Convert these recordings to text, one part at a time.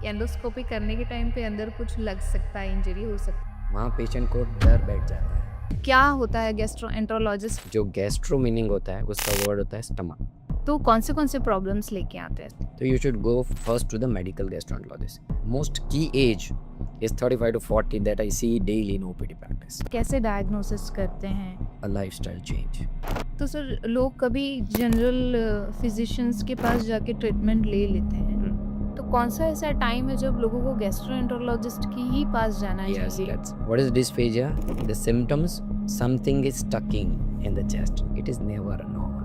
Endoscopy करने के time पे अंदर कुछ लग सकता है, इंजरी हो सकती वहाँ पेशेंट को डर बैठ जाता है। है। क्या होता है गैस्ट्रोएंटरोलॉजिस्ट? जो गैस्ट्रो मीनिंग होता है उसका वर्ड होता है स्टमक। तो कौन से प्रॉब्लम्स लेके आते हैं? तो you should go first to the medical gastroenterologist. Most की age is 35 to 40 that I see daily in OPD practice. कैसे डायग्नोसिस करते हैं? A lifestyle change. तो सर लोग कभी जनरल फिजिशियंस के पास जाके ट्रीटमेंट ले लेते हैं, तो कौन सा ऐसा टाइम है जब लोगों को गैस्ट्रोएंटरोलॉजिस्ट के ही पास जाना Yes, चाहिए? that's what is dysphagia. The symptoms, something is stucking in the chest. It is never normal.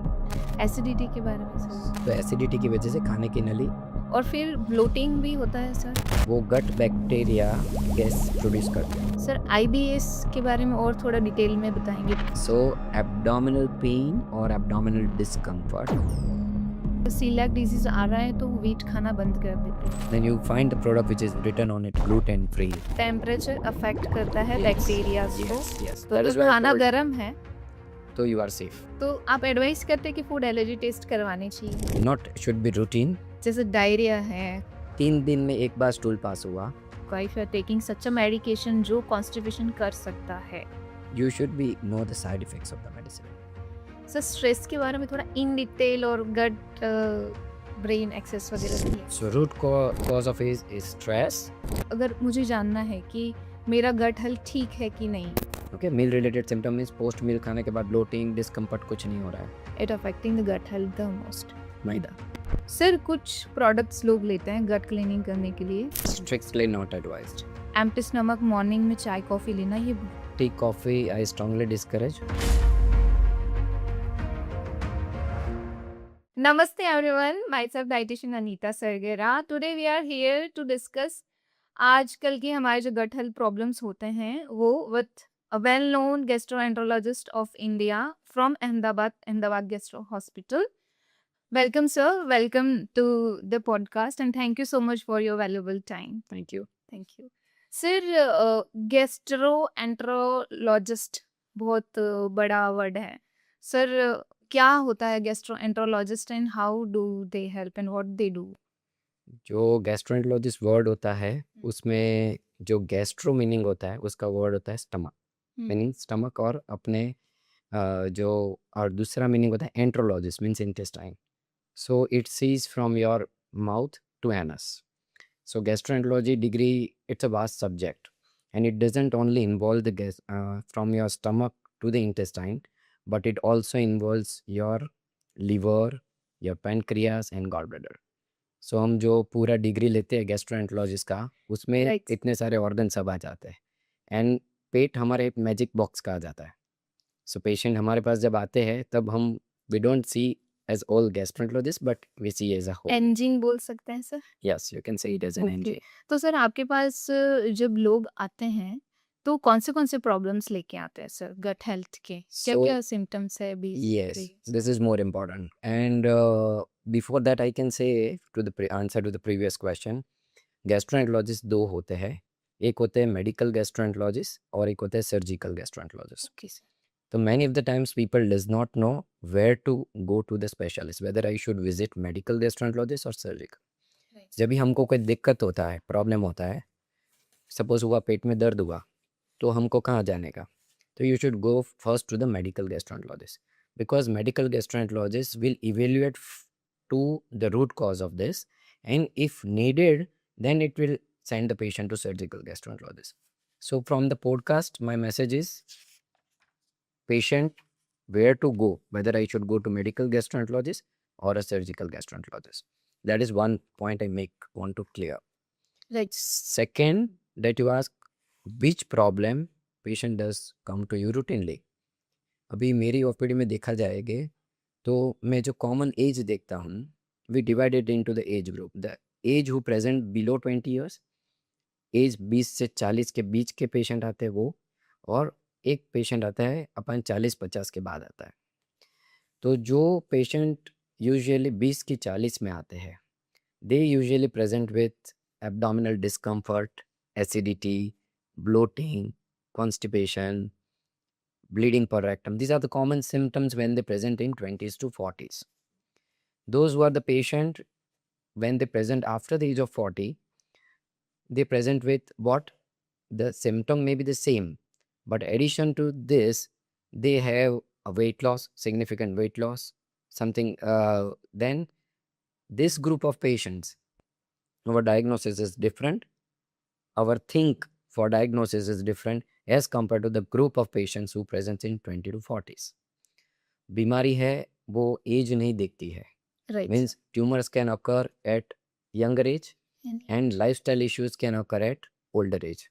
Acidity के बारे में सर, तो एसिडिटी की वजह से खाने की नली, और फिर ब्लोटिंग भी होता है सर। वो गट बैक्टीरिया गैस प्रोड्यूस करते हैं। सर आईबीएस के बारे में और थोड़ा डिटेल में बताएंगे? सो एब्डोमिनल पेन और एब्डोमिनल डिस्कम्फर्ट। सीलियाक डिजीज आ रहा है तो व्हीट खाना बंद कर देते हैं। Then you find the product which is written on it gluten free. Temperature affect करता है Yes, बैक्टीरिया yes, को। yes. तो That अगर is why I खाना told. गर्म है So you are safe. तो आप एडवाइस करते हैं कि फूड एलर्जी टेस्ट करवानी चाहिए? Not should be routine. जैसे डायरिया है, 3 दिन में एक बार स्टूल पास हुआ, if you are taking such a medication जो कॉन्स्टिपेशन कर सकता है। you should be know the side effects of the medicine. Sir stress के बारे में थोड़ा इन डिटेल और गट ब्रेन एक्सेस वगैरह भी है। So root cause of is stress. अगर मुझे जानना है कि मेरा गट हेल्थ ठीक है कि नहीं, Okay, meal related symptom is post meal खाने के बाद bloating, discomfort कुछ नहीं हो रहा है। It affecting the gut health the most. मैदा। सर कुछ प्रोडक्ट्स लोग लेते हैं गट क्लीनिंग करने के लिए। Strictly not advised. Empty stomach morning में चाय कॉफी लेना ये Tea, coffee, I strongly discourage. Namaste everyone, myself dietitian Anita Sargera. Today we are here to discuss आजकल के हमारे जो गट हेल्थ प्रॉब्लम्स होते हैं वो with a well known gastroenterologist of India from Ahmedabad gastro hospital. Welcome sir, welcome to the podcast and thank you so much for your valuable time. Thank you. Thank you. Sir gastroenterologist बहुत बड़ा word है sir. क्या होता है gastroenterologist and how do they help and what they do? जो gastroenterologist word होता है उसमें जो गैस्ट्रो मीनिंग होता है उसका वर्ड होता है स्टमक, मीनिंग स्टमक, और अपने जो और दूसरा मीनिंग होता है enterologist means intestine. So it sees from your mouth to anus. So gastroenterology degree, it's a vast subject, and it doesn't only involve the from your stomach to the intestine, but it also involves your liver, your pancreas and gallbladder. So हम जो पूरा degree लेते हैं gastroenterologist का उसमें Right. इतने सारे organ सब आ जाते हैं, एंड पेट हमारे एक मैजिक बॉक्स कहा जाता है. सो पेशेंट हमारे पास जब आते हैं तब हम we don't see as all gastroenterologists, but we see as a whole. एंजिन बोल सकते हैं sir? Yes, you can say it as an Okay. engine. तो सर आपके पास जब लोग आते हैं तो कौन से प्रॉब्लम्स लेके आते हैं सर गट हेल्थ के? क्या So क्या सिम्टम्स है yes, basically? this is more important. And before that, I can say to the answer to the previous question, gastroenterologist दो होते हैं. एक होते हैं medical gastroenterologist और एक होते हैं surgical gastroenterologist. Okay sir. So many of the times people does not know where to go to the specialist, whether I should visit medical gastroenterologist or surgical. Right. जब भी हमको कोई दिक्कत होता है, प्रॉब्लम होता है, सपोज हुआ पेट में दर्द हुआ, तो हमको कहाँ जाने का? तो you should go first to the medical gastroenterologist, because medical gastroenterologist will evaluate to the root cause of this, and if needed, then it will send the patient to surgical gastroenterologist. So from the podcast, my message is patient where to go, whether I should go to medical gastroenterologist or a surgical gastroenterologist. That is one point I want to clear. Right. Second, that you ask which problem patient does come to you routinely. अभी मेरी OPD में देखा जाएगा तो मैं जो common age देखता हूँ, we divided into the age group. The age who present below 20 years, age 20 से 40 के बीच के पेशेंट आते हैं वो, और एक पेशेंट आता है अपन 40-50 के बाद आता है. तो जो पेशेंट यूजुअली 20 की 40 में आते हैं, they usually present with abdominal discomfort, acidity, bloating, constipation, bleeding per rectum. These are the common symptoms when they present in 20s to 40s. Those who are the patient when they present after the age of 40, they present with what? The symptom may be the same, but addition to this, they have a weight loss, significant weight loss, something. Then this group of patients, our diagnosis is different. Our think for diagnosis is different as compared to the group of patients who presents in 20 to 40s. बीमारी है वो as नहीं देखती है. Right. Means tumors can occur at younger age and lifestyle issues can occur at older age.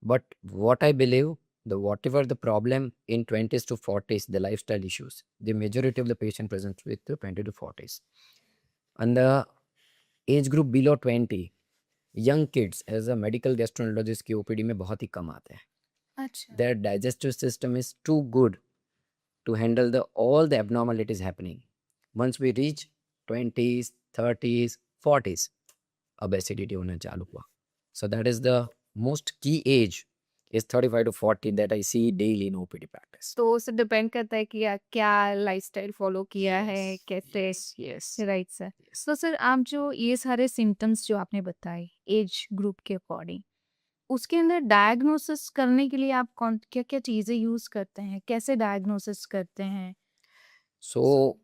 But what I believe, whatever the problem in 20s to 40s, the lifestyle issues, the majority of the patient presents with the 20 to 40s. And the age group below 20, young kids as a medical gastroenterologist की OPD में बहुत ही कम आते हैं. अच्छा. Their digestive system is too good to handle all the abnormalities happening. Once we reach 20s, 30s, 40s, अब acidity होना चालू हुआ. So that is the most key age is 35 to 40 that I see daily in OPD practice. तो उससे depend करता है कि क्या लाइफस्टाइल फॉलो किया है, Yes, कैसे. yes, yes, right sir. yes. तो सर आप जो ये सारे सिम्टम्स जो आपने बताए एज ग्रुप के अकॉर्डिंग, उसके अंदर डायग्नोसिस करने के लिए आप कौन क्या-क्या चीज़ें यूज़ करते हैं? कैसे डायग्नोसिस करते हैं? So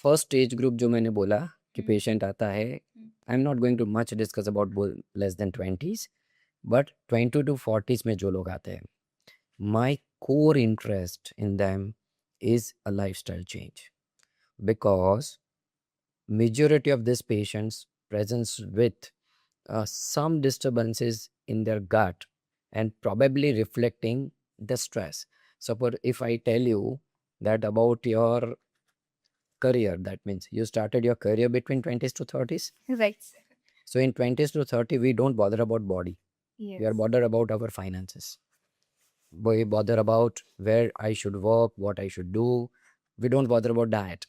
first age group जो मैंने बोला कि हम्म, patient आता है, हम्म, I'm not going to much discuss about less than 20s, but 20 to 40s में जो लोग आते हैं, my core interest in them is a lifestyle change, because majority of these patients presents with some disturbances in their gut and probably reflecting the stress. Suppose if I tell you that about your career, that means you started your career between 20s to 30s. Right sir. So in 20s to 30, we don't bother about body. We are yes. bothered about our finances. We bother about where I should work, what I should do. We don't bother about diet.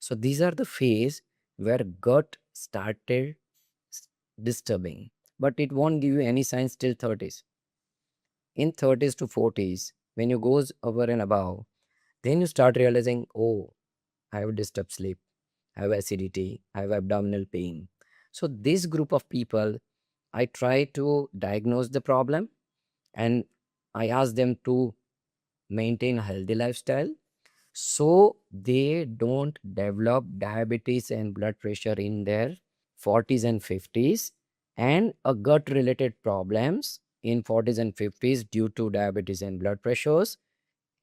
So these are the phase where gut started disturbing, but it won't give you any signs till 30s. In 30s to 40s, when you goes over and above, then you start realizing, oh, I have disturbed sleep, I have acidity, I have abdominal pain. So this group of people, I try to diagnose the problem and I ask them to maintain a healthy lifestyle so they don't develop diabetes and blood pressure in their 40s and 50s and a gut related problems in 40s and 50s due to diabetes and blood pressures,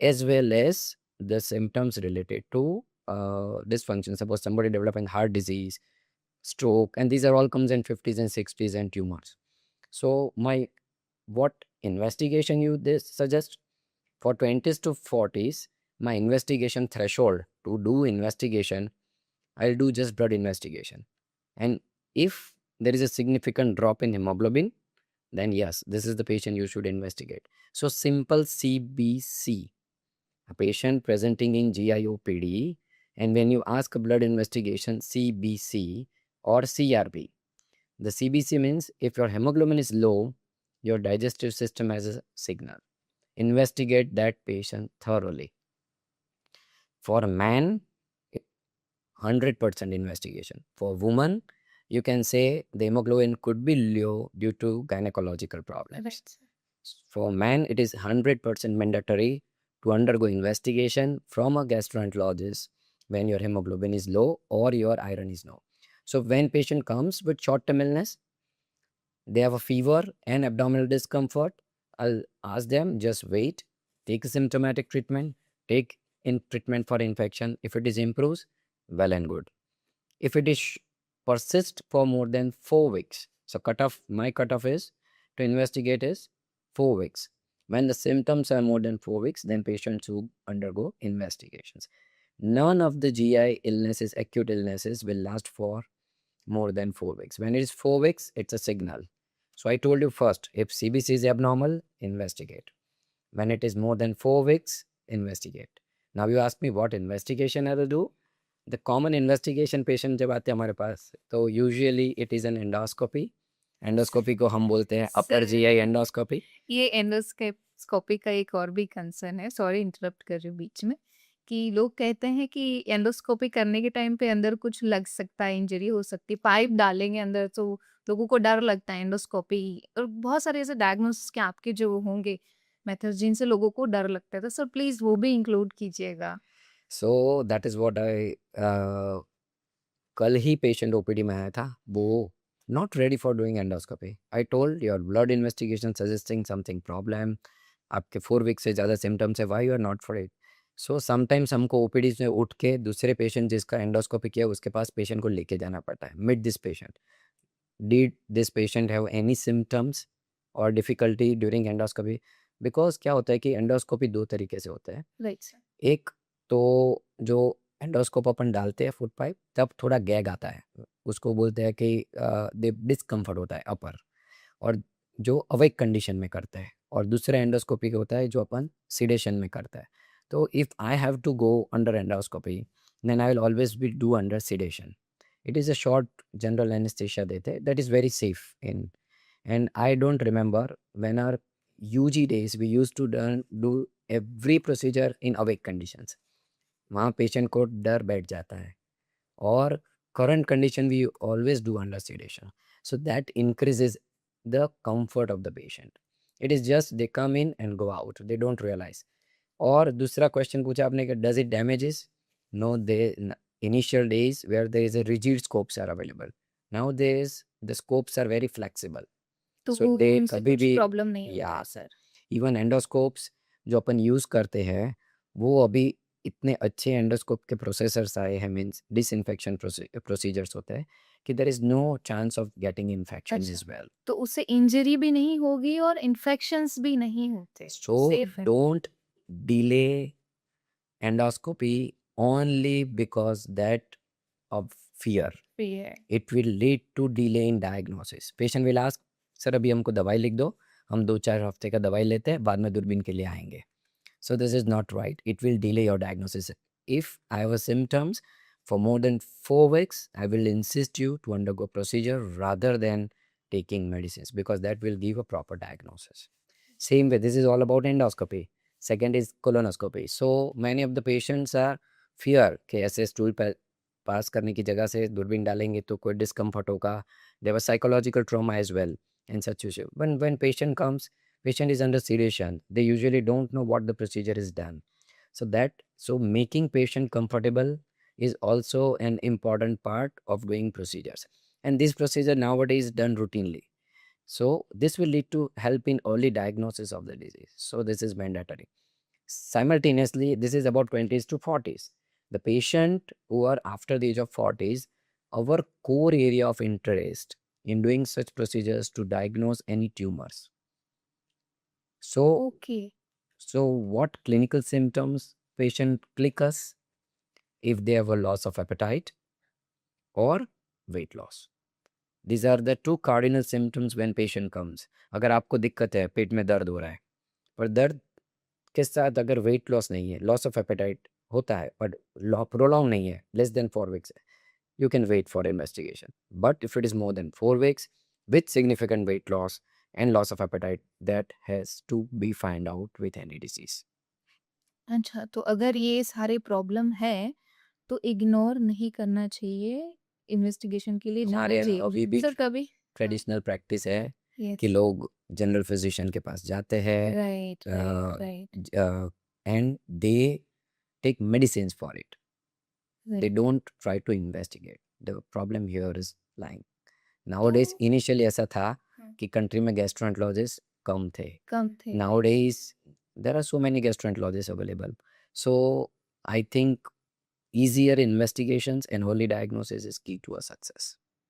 as well as the symptoms related to dysfunction. Suppose somebody developing heart disease, stroke, and these are all comes in 50s and 60s and tumors. So what investigation you this suggest for 20s to 40s, my investigation threshold to do investigation, I'll do just blood investigation. And if there is a significant drop in hemoglobin, then yes, this is the patient you should investigate. So simple CBC, a patient presenting in GIOPD, and when you ask a blood investigation CBC or CRP, the CBC means if your hemoglobin is low, your digestive system has a signal. Investigate that patient thoroughly. For a man, 100% investigation. For woman, you can say the hemoglobin could be low due to gynecological problems. Right. For man, it is 100% mandatory to undergo investigation from a gastroenterologist when your hemoglobin is low or your iron is low. So when patient comes with short-term illness, they have a fever and abdominal discomfort, I'll ask them just wait, take a symptomatic treatment, take in treatment for infection. If it is improves, well and good. If it is persist for more than 4 weeks, so my cutoff is to investigate is 4 weeks. When the symptoms are more than 4 weeks, then patients who undergo investigations. None of the GI illnesses, acute illnesses will last for more than 4 weeks. When it is 4 weeks, it's a signal. So I told you first, if CBC is abnormal, investigate. When it is more than 4 weeks, investigate. Now you ask me what investigation I will do. The common investigation patient जब आते हैं हमारे पास, तो usually it is an endoscopy. Endoscopy को हम बोलते हैं upper GI endoscopy. ये एंडोस्कोपी का एक और भी कंसर्न है, सॉरी इंटरप्ट कर रही हूँ बीच में, कि लोग कहते हैं कि एंडोस्कोपी करने के टाइम पे अंदर कुछ लग सकता है, इंजरी हो सकती है, पाइप डालेंगे अंदर तो लोगों को डर लगता है एंडोस्कोपी और बहुत सारे ऐसे डायग्नोसिस के आपके जो होंगे मेथड्स जिनसे लोगों को डर लगता है, तो सर प्लीज़ वो भी इंक्लूड कीजिएगा। So that is what I कल ही पेशेंट ओपीडी में आया था, वो not ready for doing endoscopy. I told your blood investigation suggesting something problem, आपके 4 वीक से ज़्यादा सिम्टम्स है, why you are not for it? So sometimes हमको ओपीडी से उठ के दूसरे पेशेंट जिसका एंडोस्कोपी किया उसके पास पेशेंट को लेके जाना पड़ता है। Meet this patient, did this patient have any symptoms और डिफिकल्टी ड्यूरिंग एंडोस्कोपी? बिकॉज क्या होता है कि एंडोस्कोपी दो तरीके से होता है। Right sir. एक तो जो एंडोस्कोप अपन डालते हैं फुट पाइप, तब थोड़ा गैग आता है, उसको बोलते हैं कि डिस्कम्फर्ट होता है अपर, और जो अवेक कंडीशन में करते हैं, और दूसरा एंडोस्कोपी होता है जो अपन सिडेशन में करता है। तो if I have to go under endoscopy, then I will always be do under sedation. It is a short general anaesthesia देते हैं, that is very safe in, and I don't remember when our UG days we used to do every procedure in awake conditions. वहाँ patient को डर बैठ जाता है, और current condition we always do under sedation, so that increases the comfort of the patient. It is just they come in and go out, they don't realize. और दूसरा question पूछा आपने कि does it damages? No, they initial days where there is a rigid scopes are available, nowadays the scopes are very flexible, तो सो दे उनसे कभी कुछ भी, प्रॉब्लम नहीं होता या है सर। इवन एंडोस्कोप्स जो अपन यूज़ करते हैं, वो अभी इतने अच्छे एंडोस्कोप के प्रोसेसर्स आए हैं, मीन्स डिसइंफेक्शन प्रोसीजर्स होते हैं, कि there is no chance of getting infection अच्छा, इज वेल। तो उससे इंजरी भी नहीं होगी और इन्फेक्शंस भी नहीं होते, सो सेफ है। Don't delay endoscopy only because that of fear. भी है। It will lead to delay in diagnosis. Patient will ask, sir अभी हमको दवाई लिख दो, हम 2-4 हफ्ते का दवाई लेते हैं, बाद में दूरबीन के लिए आएंगे. So this is not right. It will delay your diagnosis. If I have symptoms for more than 4 weeks, I will insist you to undergo procedure rather than taking medicines, because that will give a proper diagnosis. Same way, this is all about endoscopy. Second is colonoscopy. So many of the patients are fear कि ऐसे stool पर पास करने की जगह से दूरबीन डालेंगे तो कोई डिस्कम्फर्ट होगा. There was psychological trauma as well in such issue. When patient comes, patient is under sedation. They usually don't know what the procedure is done. So making patient comfortable is also an important part of doing procedures. And this procedure nowadays is done routinely. So this will lead to help in early diagnosis of the disease. So this is mandatory. Simultaneously, this is about 20s to 40s. The patient who are after the age of 40s, our core area of interest in doing such procedures to diagnose any tumors. So, okay, so what clinical symptoms patient click us? If they have a loss of appetite or weight loss. These are the two cardinal symptoms when patient comes. अगर आपको दिक्कत है, पेट में दर्द हो रहा है, पर दर्द के साथ अगर वेट लॉस नहीं है, लॉस ऑफ एपेटाइट होता है, बट प्रोलॉन्ग नहीं है, लेस देन 4 वीक्स है, you can wait for investigation. But if it is more than 4 weeks with significant weight loss and loss of appetite, that has to be found out with any disease. अच्छा तो अगर ये सारे problem है, तो ignore नहीं करना चाहिए, इन्वेस्टिगेशन के लिए हमारे जाना यहाँ चाहिए। अभी भी सर कभी हाँ, ट्रेडिशनल प्रैक्टिस है कि यस, लोग जनरल फिजिशियन के पास जाते हैं, right, right, right, and they take medicine for it. They right. don't try to investigate. The problem here is lying. तो Nowadays, initially ऐसा था हाँ, कि कंट्री में गैस्ट्रोएंटरोलॉजिस्ट कम थे. कम थे, right. Nowadays, there are so many gastroenterologists available. So, I think easier investigations and early diagnosis is key to a success.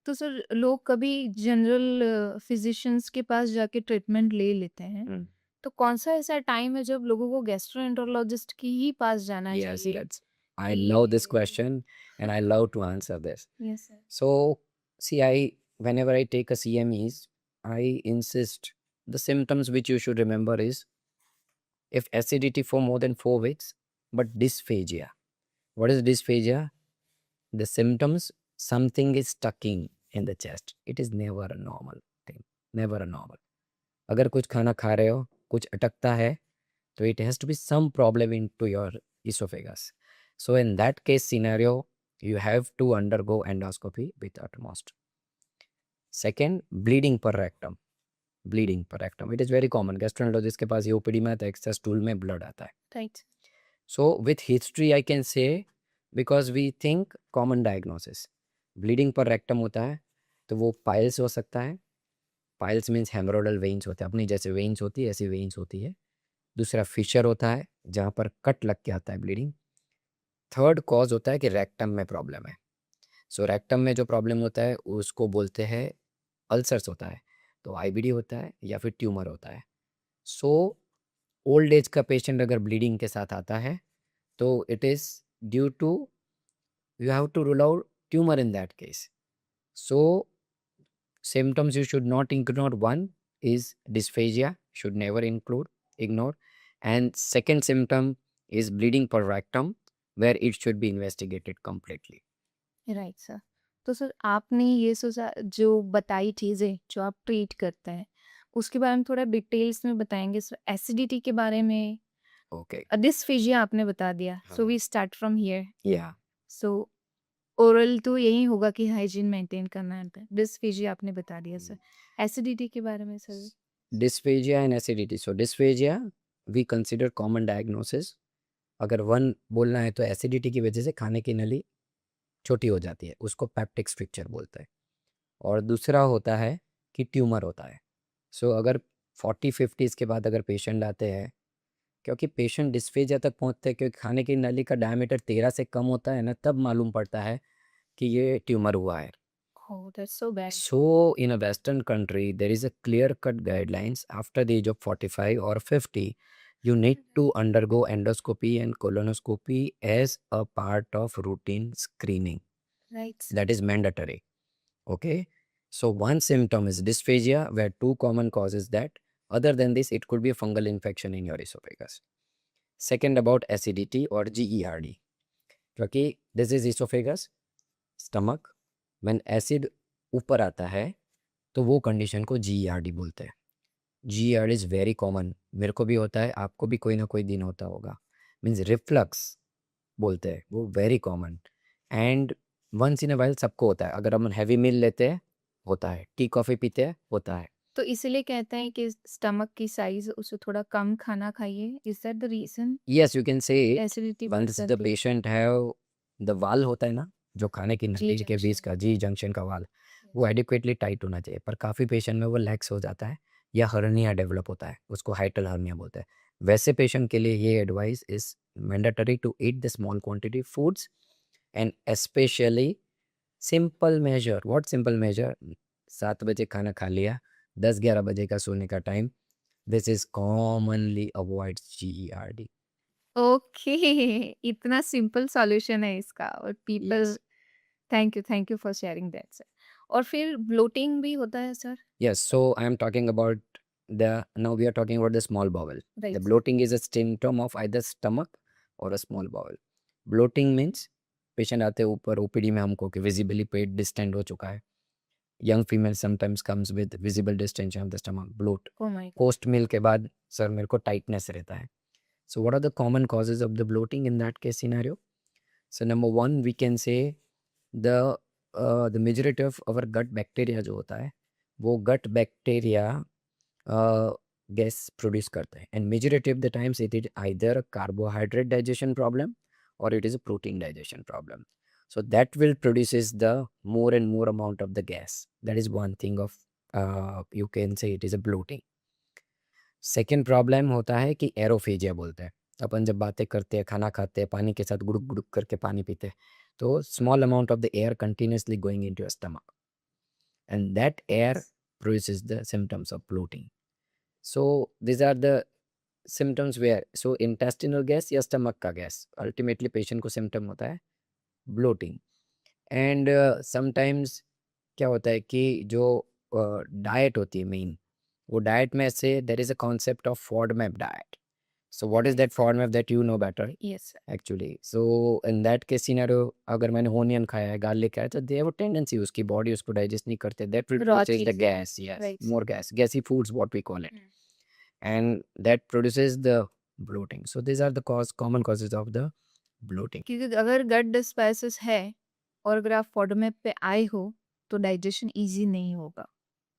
तो sir लोग कभी जनरल फिजिशियंस के पास जाके ट्रीटमेंट ले लेते हैं, Mm. तो कौन-सा ऐसा टाइम है जब लोगों को गैस्ट्रोएंटरोलॉजिस्ट के ही पास जाना Yes, चाहिए? that's. I कि love this question and I love to answer this. Yes sir, So, see, whenever I take a CMEs, I insist the symptoms which you should remember is if acidity for more than 4 weeks, but dysphagia. What is dysphagia? The symptoms, something is stucking in the chest. It is never a normal thing. Never a normal. अगर कुछ खाना खा रहे हो, कुछ अटकता है, तो it has to be some problem into your esophagus. So in that case scenario, you have to undergo endoscopy with utmost. Second, bleeding per rectum. Bleeding per rectum, it is very common. Gastroenterologist के पास ये OPD में आता है, extra stool में blood आता है. Right. So with history I can say, because we think common diagnosis, bleeding per rectum होता है तो वो पाइल्स हो सकता है. पाइल्स मीन्स हेमरोडल वेन्स होते हैं, अपनी जैसे वेन्स होती है ऐसी वेन्स होती है. दूसरा फिशर होता है जहाँ पर कट लग के आता है ब्लीडिंग. थर्ड कॉज होता है कि रेक्टम में प्रॉब्लम है. सो रेक्टम में जो प्रॉब्लम होता है उसको बोलते हैं अल्सर्स होता है, तो आईबीडी होता है या फिर ट्यूमर होता है. सो ओल्ड एज का पेशेंट अगर ब्लीडिंग के साथ आता है तो it is due to, you have to rule out tumor in that case. So symptoms you should not ignore. One is dysphagia, should never ignore. And second symptom is bleeding per rectum, where it should be investigated completely. Right sir. तो sir आपने ये सोचा जो बताई चीज़ें जो आप treat करते हैं उसके बारे में थोड़ा डिटेल्स में बताएंगे सर. एसिडिटी के बारे में, Okay. डिस्फेजिया आपने बता दिया. सो हाँ. We start from here. Yeah. So oral तो यही होगा कि हाइजीन मेंटेन करना है. डिस्फेजिया आपने बता दिया सर. एसिडिटी के बारे में sir. Dysphagia and acidity. So dysphagia we consider common diagnosis. अगर वन बोलना है तो एसिडिटी की वजह से खाने की नली छोटी हो जाती है, उसको पेप्टिक स्ट्रक्चर बोलते हैं. और दूसरा होता है कि ट्यूमर होता है. सो अगर 40-50 के बाद अगर पेशेंट आते हैं, क्योंकि पेशेंट डिस्फेजिया तक पहुंचते हैं क्योंकि खाने की नली का डायमीटर 13 से कम होता है ना, तब मालूम पड़ता है कि ये ट्यूमर हुआ है. Oh that's so bad. So in a Western country, there is a clear-cut guidelines. After the age of 45 or 50, you need to undergo endoscopy and colonoscopy as a part of routine screening. Right. That is mandatory. Okay. So one symptom is dysphagia, where two common causes that. Other than this, it could be a fungal infection in your esophagus. Second, about acidity or GERD. क्योंकि this is esophagus, stomach. When acid ऊपर आता है तो वो condition को GERD बोलते हैं. GERD is very common, मेरे को भी होता है, आपको भी कोई ना कोई दिन होता होगा. मीन्स रिफ्लक्स बोलते हैं, वो very common. And once in a while सबको होता है. अगर हम हैवी मील लेते हैं होता है, टी कॉफ़ी पीते हैं होता है. तो इसलिए कहते हैं कि स्टमक की साइज उससे थोड़ा कम खाना खाइए. Is that the reason yes you can say acidity बढ़ वंस द जाती है? पेशेंट हैव द वाल होता है ना जो खाने की नली के बीच junction. का, जी जंक्शन का वाल, वो एडिक्वेटली टाइट होना चाहिए. पर काफ़ी पेशेंट में वो लैक्स हो जाता है या हर्निया डेवलप होता है, उसको हाइटल हर्निया बोलते हैं. वैसे पेशेंट के लिए ये advice is mandatory to eat the small quantity foods and specially simple measure. What simple measure? 7 बजे खाना खा लिया, 10-11 बजे का सोने का time. This is commonly avoids GERD. Okay. इतना सिंपल सॉल्यूशन है इसका और people. Thank you for sharing that sir. और फिर ब्लोटिंग भी होता है sir? Yes, so I am talking about now we are talking about the small bowel. Right. The bloating is a symptom of either stomach or a small bowel. Bloating means patient आते हैं ऊपर OPD में हमको कि visibly पेट distend हो चुका है. Young female sometimes comes with visible distension of the stomach, bloat. Oh my god. Post meal के बाद सर मेरे को टाइटनेस रहता है. So what are the common causes of the bloating in that case scenario? So number 1 we can say the majority of our gut bacteria जो होता है वो गट बैक्टीरिया गैस प्रोड्यूस करते हैं. And majority of the times it is either carbohydrate digestion problem or it is a protein digestion problem. So that will produces the more and more amount of the gas. That is one thing of you can say it is a bloating. Second problem होता है कि एरोफेजिया बोलते हैं. अपन जब बातें करते हैं, खाना खाते हैं, पानी के साथ गुड़ुक गुड़ुक करके पानी पीते हैं, तो small amount of the air continuously going into your stomach and that air produces the symptoms of bloating. So these are the symptoms where. So intestinal gas या स्टमक का गैस, अल्टीमेटली पेशेंट को symptom होता है bloating. And sometimes क्या होता है कि जो डाइट होती है मेन, वो डाइट में से there is a concept of FODMAP diet. So what is that FODMAP that you know better yes actually. So in that case scenario अगर मैंने ओनियन खाया है, गार्लिक खाया है, तो दे हैव अ टेंडेंसी, उसकी बॉडी उसको डाइजेस्ट नहीं करते, that will Raw produce the cheese. Gas. Yes, Right. More gas, gassy foods what we call it, and that produces the bloating. So these are the common causes of the bloating. क्योंकि अगर गट डिस्पेसिस है और अगर आप फॉडमेप पे आए हो तो डाइजेशन इजी नहीं होगा,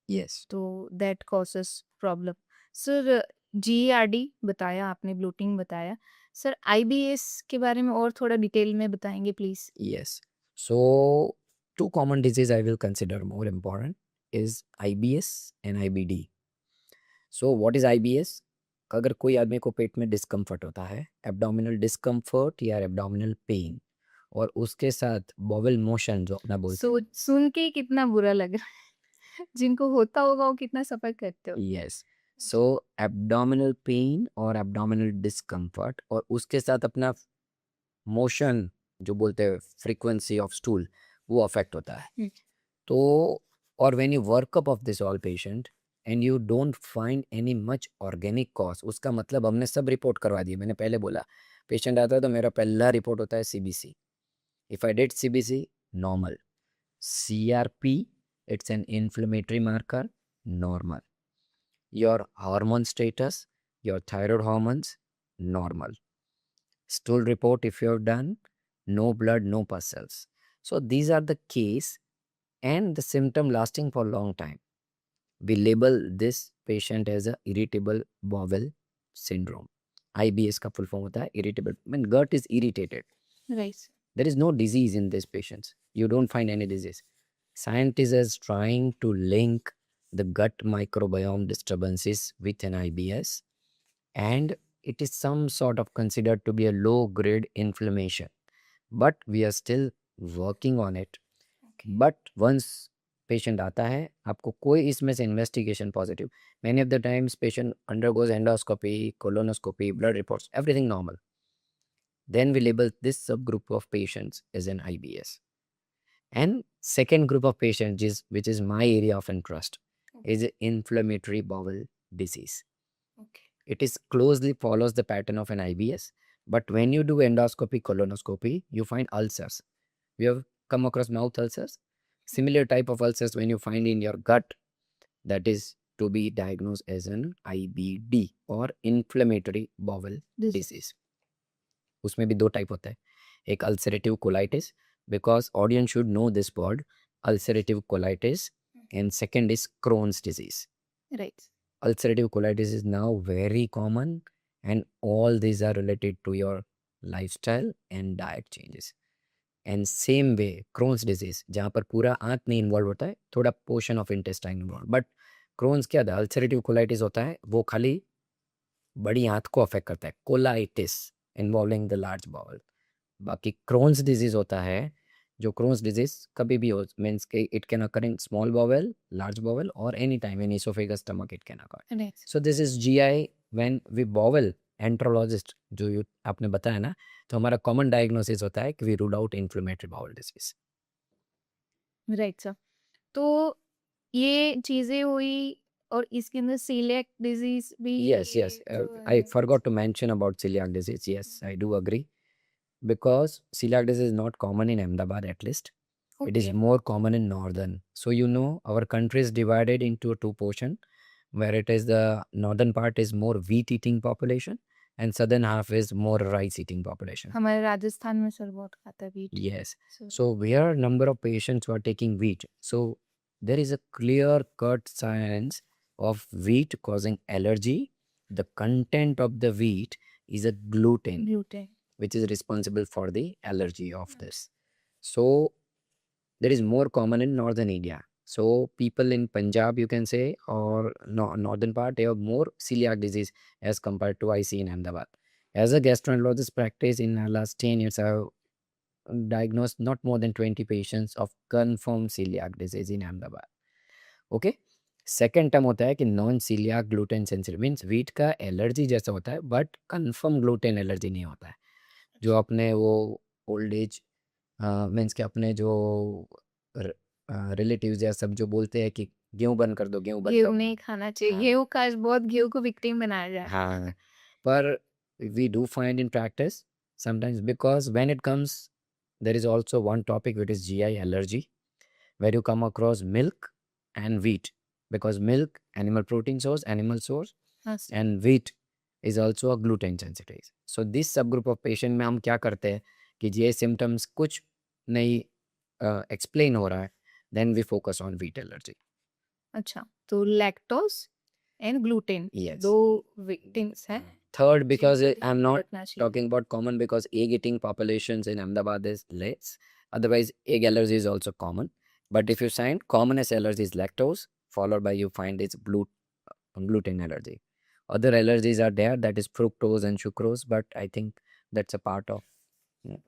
Yes. तो that causes problem. Sir GRD बताया आपने, ब्लोटिंग बताया, सर आईबीएस के बारे में और थोड़ा डिटेल में बताएंगे please. Yes. So, two common disease I will consider more important is IBS and IBD. So, what is IBS? अगर कोई आदमी को पेट में डिस्कम्फर्ट होता है, एब्डोमिनल डिस्कम्फर्ट या एब्डोमिनल पेन, और उसके साथ बॉवल मोशन जो अपना बोलते हैं, सुन के ही कितना बुरा लग रहा है जिनको होता होगा वो कितना सफर करते हो। यस, सो एब्डोमिनल पेन और एब्डोमिनल डिस्कम्फर्ट, और उसके साथ अपना मोशन जो बोलते हैं फ्रीक्वेंसी ऑफ स्टूल, वो अफेक्ट होता है। हम्म। तो और when you work up of this all patient and you don't find any much organic cause, उसका मतलब हमने सब रिपोर्ट करवा दी। मैंने पहले बोला पेशेंट आता है तो मेरा पहला रिपोर्ट होता है CBC. If I did CBC, normal. CRP, it's an inflammatory marker, normal. Your hormone status, your thyroid hormones, normal. Stool report, if you have done, no blood, no pus cells. So these are the case, and the symptom lasting for long time. We label this patient as a irritable bowel syndrome. IBS का full form होता है irritable. When gut is irritated, right. there is no disease in these patients. You don't find any disease. Scientists is trying to link the gut microbiome disturbances with an IBS, and it is some sort of considered to be a low grade inflammation, but we are still working on it. But once patient आता है, आपको कोई इसमें से investigation positive, many of the times patient undergoes endoscopy, colonoscopy, blood reports, everything normal, then we label this subgroup of patients as an IBS. And second group of patients is, which is my area of interest, is inflammatory bowel disease. It is closely follows the pattern of an IBS, but when you do endoscopy, colonoscopy, you find ulcers. You have come across mouth ulcers? Similar type of ulcers when you find in your gut, that is to be diagnosed as an IBD or inflammatory bowel disease. उसमें भी दो type होता है, एक ulcerative colitis, because audience should know this word, ulcerative colitis, and second is Crohn's disease. Right. Ulcerative colitis is now very common, and all these are related to your lifestyle and diet changes. And same way Crohn's disease, जहाँ पर पूरा आंत नहीं involve होता है, थोड़ा portion of intestine involve, but Crohn's क्या था, अल्सरेटिव कोलाइटिस होता है, वो खाली बड़ी आंत को अफेक्ट करता है, colitis involving the large bowel. बाकी Crohn's disease होता है, जो Crohn's disease कभी भी हो, मीन्स के it can occur in small bowel, large bowel, और any time in oesophagus, stomach, it can occur. Right. So this is GI when we bowel enterologist जो आपने बताया ना, तो हमारा कॉमन डायग्नोसिस होता है कि we rule out inflammatory bowel disease. Right sir. तो ये चीजें हुई और इसके अंदर सीलिएक डिजीज भी Yes, yes. I forgot to mention about celiac disease. Yes, I do agree. Because celiac disease is not common in Ahmedabad, at least. It is more common in northern. So our country is divided into two portion, where it is the northern part is more wheat eating population, and southern half is more rice eating population. हमारे राजस्थान में sir बहुत खाता है wheat. Yes. So where number of patients who are taking wheat. So there is a clear cut science of wheat causing allergy. The content of the wheat is a gluten, Gluten. which is responsible for the allergy of this. So there is more common in northern India. So people in Punjab, you can say, or northern part, they have more celiac disease as compared to I see in Ahmedabad. As a gastroenterologist practice in the last 10 years, I have diagnosed not more than 20 patients of confirmed celiac disease in Ahmedabad. Okay. Second term होता है कि non coeliac gluten sensitive, means wheat का allergy जैसा होता है, but confirm gluten allergy नहीं होता है। जो अपने वो ओल्ड एज मीन्स के अपने जो रिलेटिव्स या सब जो बोलते हैं कि गेहूं बंद कर दो, गेहूं बंद गेहूं नहीं खाना चाहिए, गेहूं का बहुत गेहूं को विक्टिम बनाया जाए। हाँ, पर we do find in practice sometimes, because when it comes, there is also one topic which is GI allergy, where you come across milk and wheat, because milk, animal protein source, animal source, हाँ sir. and wheat, is also a gluten sensitive. So this subgroup of patient में हम क्या करते हैं कि ये symptoms कुछ नहीं explain हो रहा है, then we focus on wheat allergy. अच्छा, तो लैक्टोज एंड ग्लूटेन Yes. दो विक्टिम्स हैं Third, because जिनको ध्यान I'm not रखना चाहिए। talking about common because egg eating populations in Ahmedabad is less. Otherwise, egg allergy is also common. But if you find commonest allergy is lactose, followed by you find it's gluten allergy. Other allergies are there, that is fructose and sucrose, but I think that's a part of.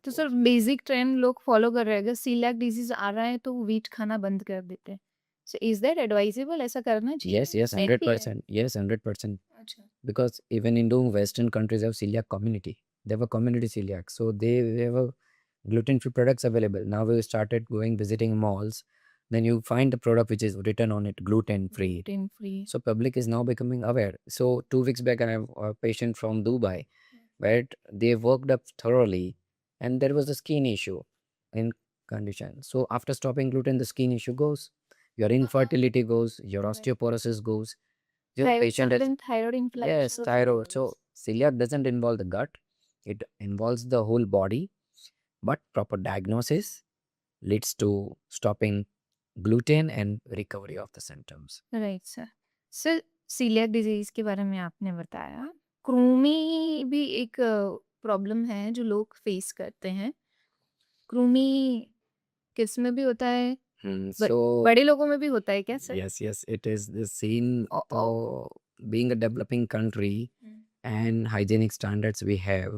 तो sir basic trend लोग follow कर रहे हैं, अगर coeliac disease आ रहा है तो wheat खाना बंद कर देते हैं। सो इज दैट एडवाइजेबल, ऐसा करना चाहिए? Yes, yes, सही है। 100%. Yes, 100%. अच्छा, Because even in doing Western countries have celiac community. They have a community celiac. So they have a gluten-free products available. Now we started going visiting malls. Then you find the product which is written on it gluten-free. Gluten free. So public is now becoming aware. So 2 weeks back I have a patient from Dubai where they worked up thoroughly and there was a skin issue in condition. So after stopping gluten, the skin issue goes, your infertility goes, your Right. osteoporosis goes. Your patient has thyroid inflammation. yes, thyroid. So celiac doesn't involve the gut; it involves the whole body. But proper diagnosis leads to stopping gluten and recovery of the symptoms. Right sir. Sir coeliac disease के बारे में आपने बताया, कृमि भी एक problem है जो लोग फेस करते हैं। कृमि किस में भी होता है? So बड़े लोगों में भी होता है क्या sir? yes, it is the scene. Oh, So being a developing country and hygienic standards we have.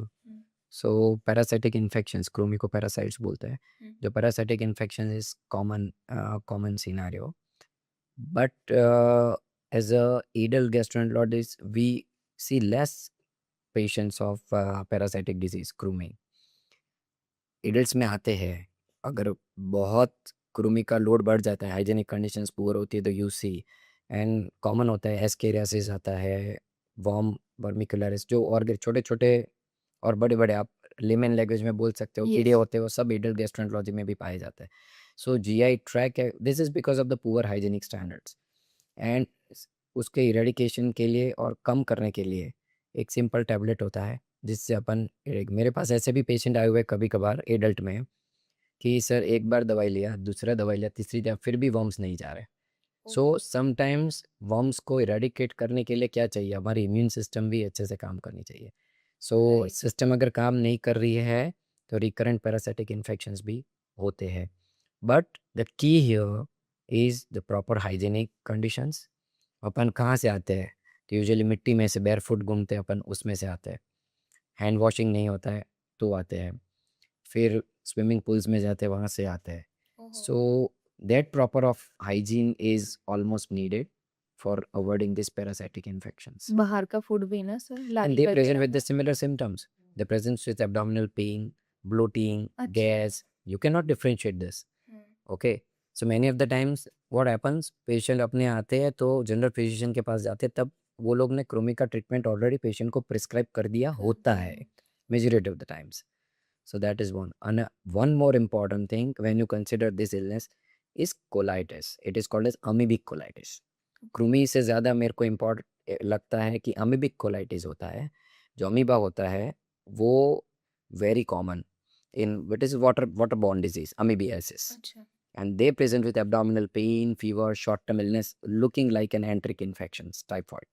So parasitic infections, कृमि को parasites बोलते हैं. The parasitic infection is common scenario. But as a adult gastroenterologist, we see less patients of parasitic disease, कृमि. Adults में आते हैं, अगर बहुत कृमि का लोड बढ़ जाता है, हाइजीनिक कंडीशंस पुअर होती है तो यू सी एंड कॉमन होता है एस्केरियासिस आता है, वॉर्म वर्मिकुलरिस जो और छोटे-छोटे और बड़े-बड़े आप लेमन लैंग्वेज में बोल सकते हो, कीड़े Yes. होते हैं वो सब एडल्ट गैस्ट्रोएंटरोलॉजी में भी पाए जाते हैं। सो जीआई ट्रैक है, this is because of the poor hygienic standards and उसके इरेडिकेशन के लिए और कम करने के लिए एक सिंपल टैबलेट होता है जिससे अपन मेरे पास ऐसे भी पेशेंट आए हुए कभी-कभार एडल्ट में कि सर एक बार दवाई लिया, दूसरा दवाई लिया, तीसरी दवा फिर भी वर्म्स नहीं जा रहे। सो समटाइम्स वर्म्स को इरेडिकेट करने के लिए क्या चाहिए, हमारी इम्यून सिस्टम भी अच्छे से काम करनी चाहिए। सो Right. सिस्टम अगर काम नहीं कर रही है तो रिकरेंट पैरासिटिक इन्फेक्शंस भी होते हैं। But the key here is the proper hygienic conditions. अपन कहाँ से आते हैं? तो यूजुअली मिट्टी में से बेयरफुट घूमते हैं अपन, उसमें से आते हैं। हैंड वॉशिंग नहीं होता है तो आते हैं, फिर स्विमिंग पूल्स में जाते हैं वहाँ से आते हैं। So that proper off hygiene is almost needed for avoiding this parasitic infections बाहर का फूड भी ना सर and लारी they करके present with रखना। the similar symptoms. They present with abdominal pain, bloating, अच्छा। gas. You cannot differentiate this. Okay. So many of the times what happens, patient अपने आते हैं तो जनरल फिजिशियन के पास जाते हैं, तब वो लोग ने क्रोमी का ट्रीटमेंट ऑलरेडी पेशेंट को प्रिस्क्राइब कर दिया होता है majority of the times. So that is one. And one more important thing when you consider this illness is colitis. It is called as amoebic colitis. कृमि से ज़्यादा मेरे को इम्पोर्टेंट लगता है कि अमीबिक कोलाइटिस होता है। जो अमीबा होता है वो very common in what is water borne disease amoebiasis अच्छा। and they present with abdominal pain, fever, short-term illness looking like an enteric infections, typhoid.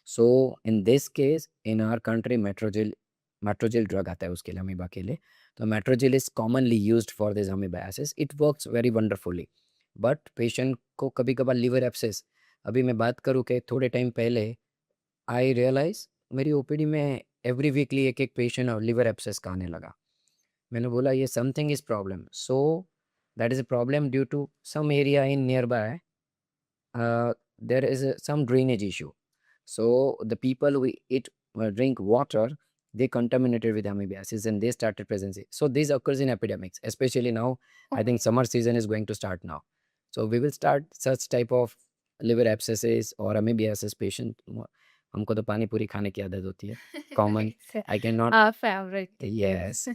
So in this case, in our country, metrogyl drug आता है उसके लिए amoeba के लिए. तो metrogyl is commonly used for this amoebiasis. It works very wonderfully. But patient को कभी कभार liver abscess, अभी मैं बात करूँ कि थोड़े टाइम पहले आई रियलाइज मेरी ओपीडी में एवरी वीकली एक पेशेंट और लिवर एब्सेस का आने लगा. मैंने बोला ये something is problem. So that is a problem due to some area in near by there is some drainage issue. So the people we eat drink water, they contaminated with amoebiasis and they started presenting. So this occurs in epidemics, especially now. I think summer season is going to start now. So we will start such type of liver abscesses or amoebiasis patient. हमको तो पानी पूरी खाने की आदत होती है, common. I can not. Favourite. Yes.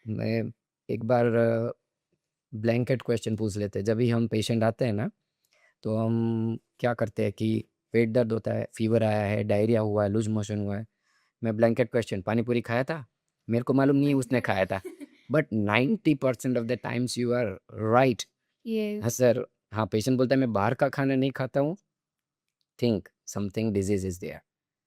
मैं एक बार ब्लैंकेट क्वेश्चन पूछ लेते हैं. जब भी हम पेशेंट आते हैं ना तो हम क्या करते हैं कि पेट दर्द होता है, फीवर आया है, डायरिया हुआ है, लूज मोशन हुआ है, मैं ब्लैंकेट क्वेश्चन, पानी पूरी खाया था? मेरे को मालूम नहीं है उसने खाया था। But 90% of the times you are right. हाँ यस, सर, हाँ पेशेंट बोलता है मैं बाहर का खाना नहीं खाता हूँ, think something disease is there.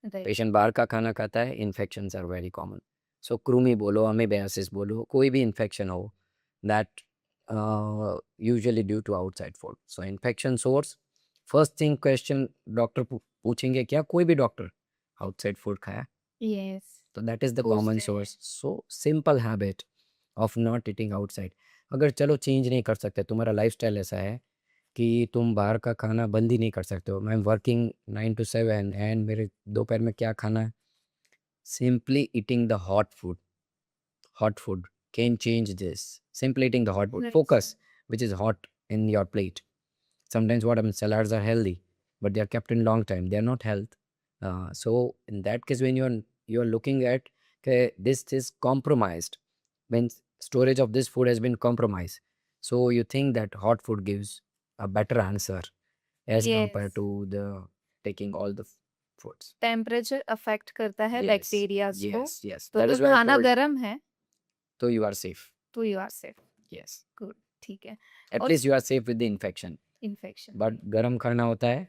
Right, patient बाहर का खाना खाता है, infections are very common. So कृमि बोलो, अमीबियासिस बोलो, कोई भी इन्फेक्शन हो, that usually due to outside food. So infection source, first thing question doctor पूछेंगे क्या, कोई भी डॉक्टर, आउटसाइड फूड खाया? यस, तो दैट इज द कॉमन पूछते हैं। Source. So simple habit of not eating outside. अगर चलो चेंज नहीं कर सकते, तुम्हारा लाइफस्टाइल ऐसा है कि तुम बाहर का खाना बंद ही नहीं कर सकते हो, मैं वर्किंग 9 to 7 एंड मेरे दोपहर में क्या खाना है, simply eating the hot food can change this. Simply eating the hot food, Right, focus which is hot in your plate. Sometimes what happens, salads are healthy but they are kept in long time, they are not health. So in that case, when you're looking at, okay, this is compromised, when storage of this food has been compromised, so you think that hot food gives a better answer as compared yes, to the taking all the foods. Temperature affect करता है Yes, bacterias को, yes, तो that अगर is why I खाना told, गर्म है so you are safe. तो you are safe. Yes, good, ठीक है। at और least you are safe with the infection. Infection But गरम खाना होता है,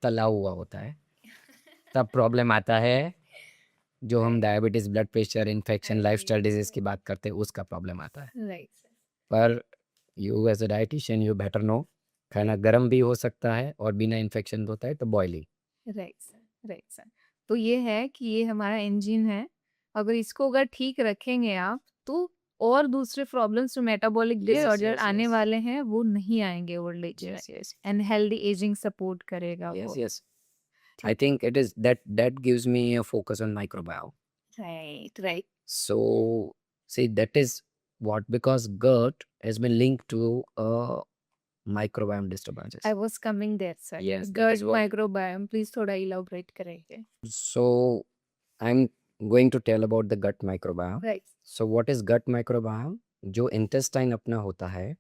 तला हुआ होता है, तब प्रॉब्लम आता है। जो हम diabetes, blood pressure, infection, lifestyle disease की बात करते हैं, उसका प्रॉब्लम आता है। राइट, पर you as a dietitian you better know, खाना गर्म भी हो सकता है और बिना इन्फेक्शन होता है तो boiling. Right sir, right sir. तो ये है कि ये हमारा इंजन है, अगर इसको अगर ठीक रखेंगे आप तो और दूसरे प्रॉब्लम्स जो मेटाबॉलिक डिसऑर्डर आने वाले हैं वो नहीं आएंगे ओल्ड एज में, yes, and healthy ageing support करेगा yes, वो। yes. I ठीक, think it is that gives me a focus on microbiome. Right, right. So see, that is what, because gut has been linked to microbiome disturbances. I was coming there sir, Yes, that is gut what. Microbiome please थोड़ा elaborate करेंगे। So I'm going to tell about the gut microbiome. Right, So what is gut microbiome? जो intestine अपना होता है,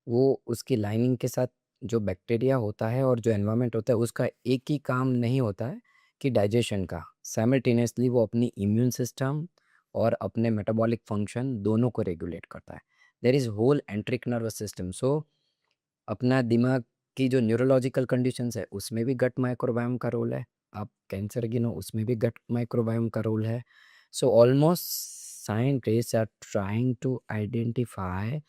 वो उसकी lining के साथ जो बैक्टीरिया होता है और जो एनवायरनमेंट होता है, उसका एक ही काम नहीं होता है कि डाइजेशन का, साइमल्टेनियसली वो अपनी इम्यून सिस्टम और अपने मेटाबॉलिक फंक्शन दोनों को रेगुलेट करता है। There is whole enteric nervous system. So अपना दिमाग की जो न्यूरोलॉजिकल कंडीशंस है, उसमें भी गट माइक्रोबायोम का रोल है। आप कैंसर गिनो, उसमें भी गट माइक्रोबायोम का रोल है। So almost scientist are trying to identify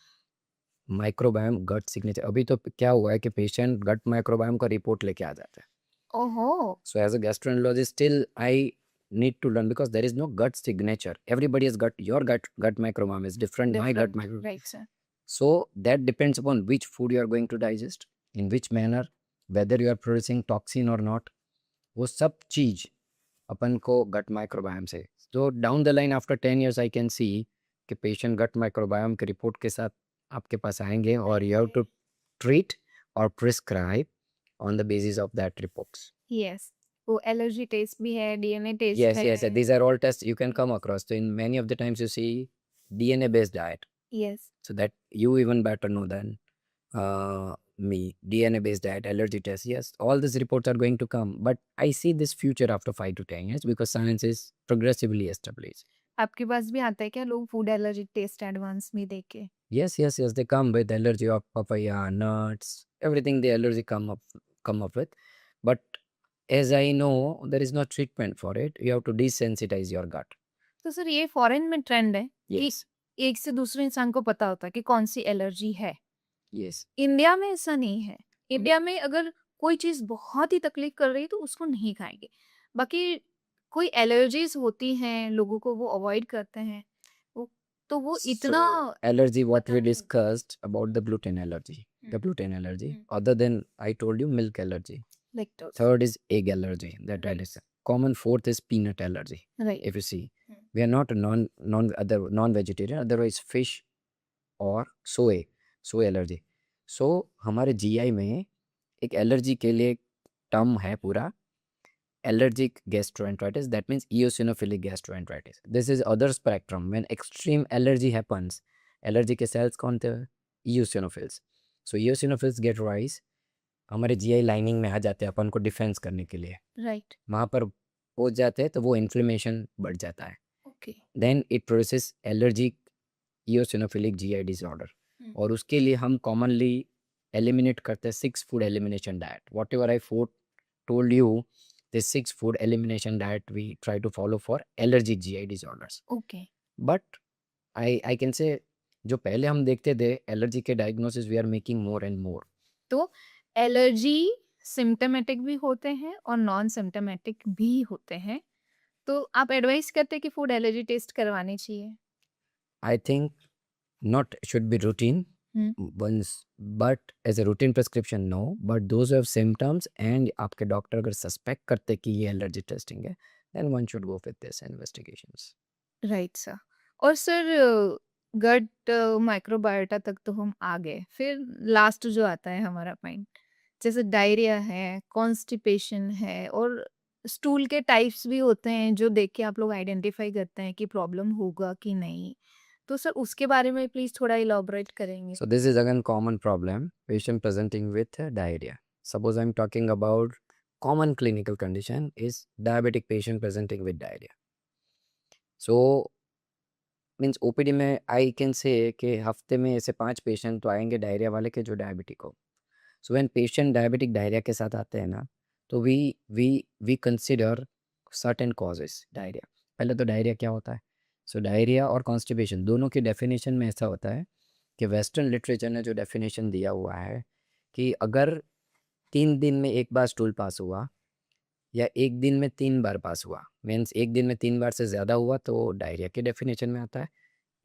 microbiome gut signature. अभी तो क्या हुआ है कि पेशेंट गट माइक्रोबायोम का रिपोर्ट लेके आ जाता है। ओहो, so as a gastroenterologist still I need to learn, because there is no gut signature. Everybody's gut, your gut microbiome is different, my gut different, microbiome. Right sir. So that depends upon which food you are going to digest, in which manner, whether you are producing toxin or not. वो सब चीज अपन को gut microbiome से। तो down the line after 10 years I can see कि patient gut microbiome के report के साथ आपके पास आएंगे और यू हैव टू ट्रीट और prescribe on the basis of that reports. Yes, वो एलर्जी टेस्ट भी है, डीएनए टेस्ट Yes, है। yes, these are all tests you can come across. So in many of the times you see DNA based diet, yes, so that you even better know than me. DNA based diet, allergy test, yes, all these reports are going to come, but I see this future after 5 to 10 years because science is progressively established. आपके पास भी आता है क्या लोग food allergy test advance में देके? Yes, yes, yes, they come with allergy of papaya, nuts, everything the allergy come up with. But as I know, there is no treatment for it. You have to desensitize your gut. तो sir ये foreign में trend है कि Yes, एक से दूसरे इंसान को पता होता है कि कौन सी एलर्जी है। yes. इंडिया में ऐसा नहीं है। इंडिया में अगर कोई चीज़ बहुत ही तकलीफ कर रही है तो उसको नहीं खाएँगे। बाकी कोई एलर्जीज़ होती हैं, लोगों को वो अवॉइड करते हैं। वो तो वो इतना So allergy, what पता we नहीं होता। discussed about the gluten allergy, the hmm, gluten allergy. Hmm, Other than I told you milk allergy. Lactose, Third is egg allergy. That I right, discussed. Common fourth is peanut allergy. Right. If you see, hmm, we are not a non-vegetarian. Otherwise fish और soy allergy. So हमारे GI में एक allergy के लिए term है पूरा, allergic gastroenteritis. That means eosinophilic gastroenteritis. This is other spectrum. When extreme allergy happens, allergy के cells कौन थे? Eosinophils. So eosinophils get rise, हमारे GI लाइनिंग में आ जाते हैं अपन को डिफेंस करने के लिए। राइट, वहाँ पर पहुंच जाते हैं तो वो इन्फ्लेमेशन बढ़ जाता है. Okay. Then it process allergic eosinophilic GI disorder. और उसके लिए हम कॉमनली एलिमिनेट करते हैं 6 food elimination diet. Whatever I food told you, this 6 food elimination diet we try to follow for allergic GI disorders. Okay. But I can say जो पहले हम देखते थे एलर्जी के diagnosis we are making more and more. तो allergy symptomatic भी होते हैं और नॉन सिम्प्टोमेटिक भी होते हैं. तो आप एडवाइस करते हैं कि फूड एलर्जी टेस्ट करवानी चाहिए? I think not should be routine hmm. once, but as a routine prescription no, but those who have symptoms and आपके डॉक्टर अगर सस्पेक्ट करते कि ये एलर्जी टेस्टिंग है then one should go with this investigations. Right sir. और sir gut microbiota तक तो हम आ गए. फिर लास्ट जो आता है हमारा पॉइंट, जैसे डायरिया है, कॉन्स्टिपेशन है और स्टूल के टाइप्स भी होते हैं जो देख के आप लोग आइडेंटिफाई करते हैं कि प्रॉब्लम होगा कि नहीं. तो सर उसके बारे में प्लीज़ थोड़ा इलैबोरेट करेंगे? So this is again common problem, patient presenting with diarrhea. Suppose I'm talking about common clinical condition is diabetic patient presenting with diarrhea. So means OPD में आई कैन से कि हफ्ते में ऐसे 5 patient तो आएंगे diarrhoea वाले के जो डायबिटिक हो. So when patient diabetic diarrhoea के साथ आते हैं ना तो we consider certain causes diarrhoea. पहले तो डायरिया क्या होता है. सो डायरिया और कॉन्स्टिपेशन दोनों की डेफिनेशन में ऐसा होता है कि वेस्टर्न लिटरेचर ने जो डेफिनेशन दिया हुआ है कि अगर 3 दिन में एक बार स्टूल पास हुआ या एक दिन में 3 बार पास हुआ, मीन्स एक दिन में 3 बार से ज़्यादा हुआ तो डायरिया के डेफिनेशन में आता है.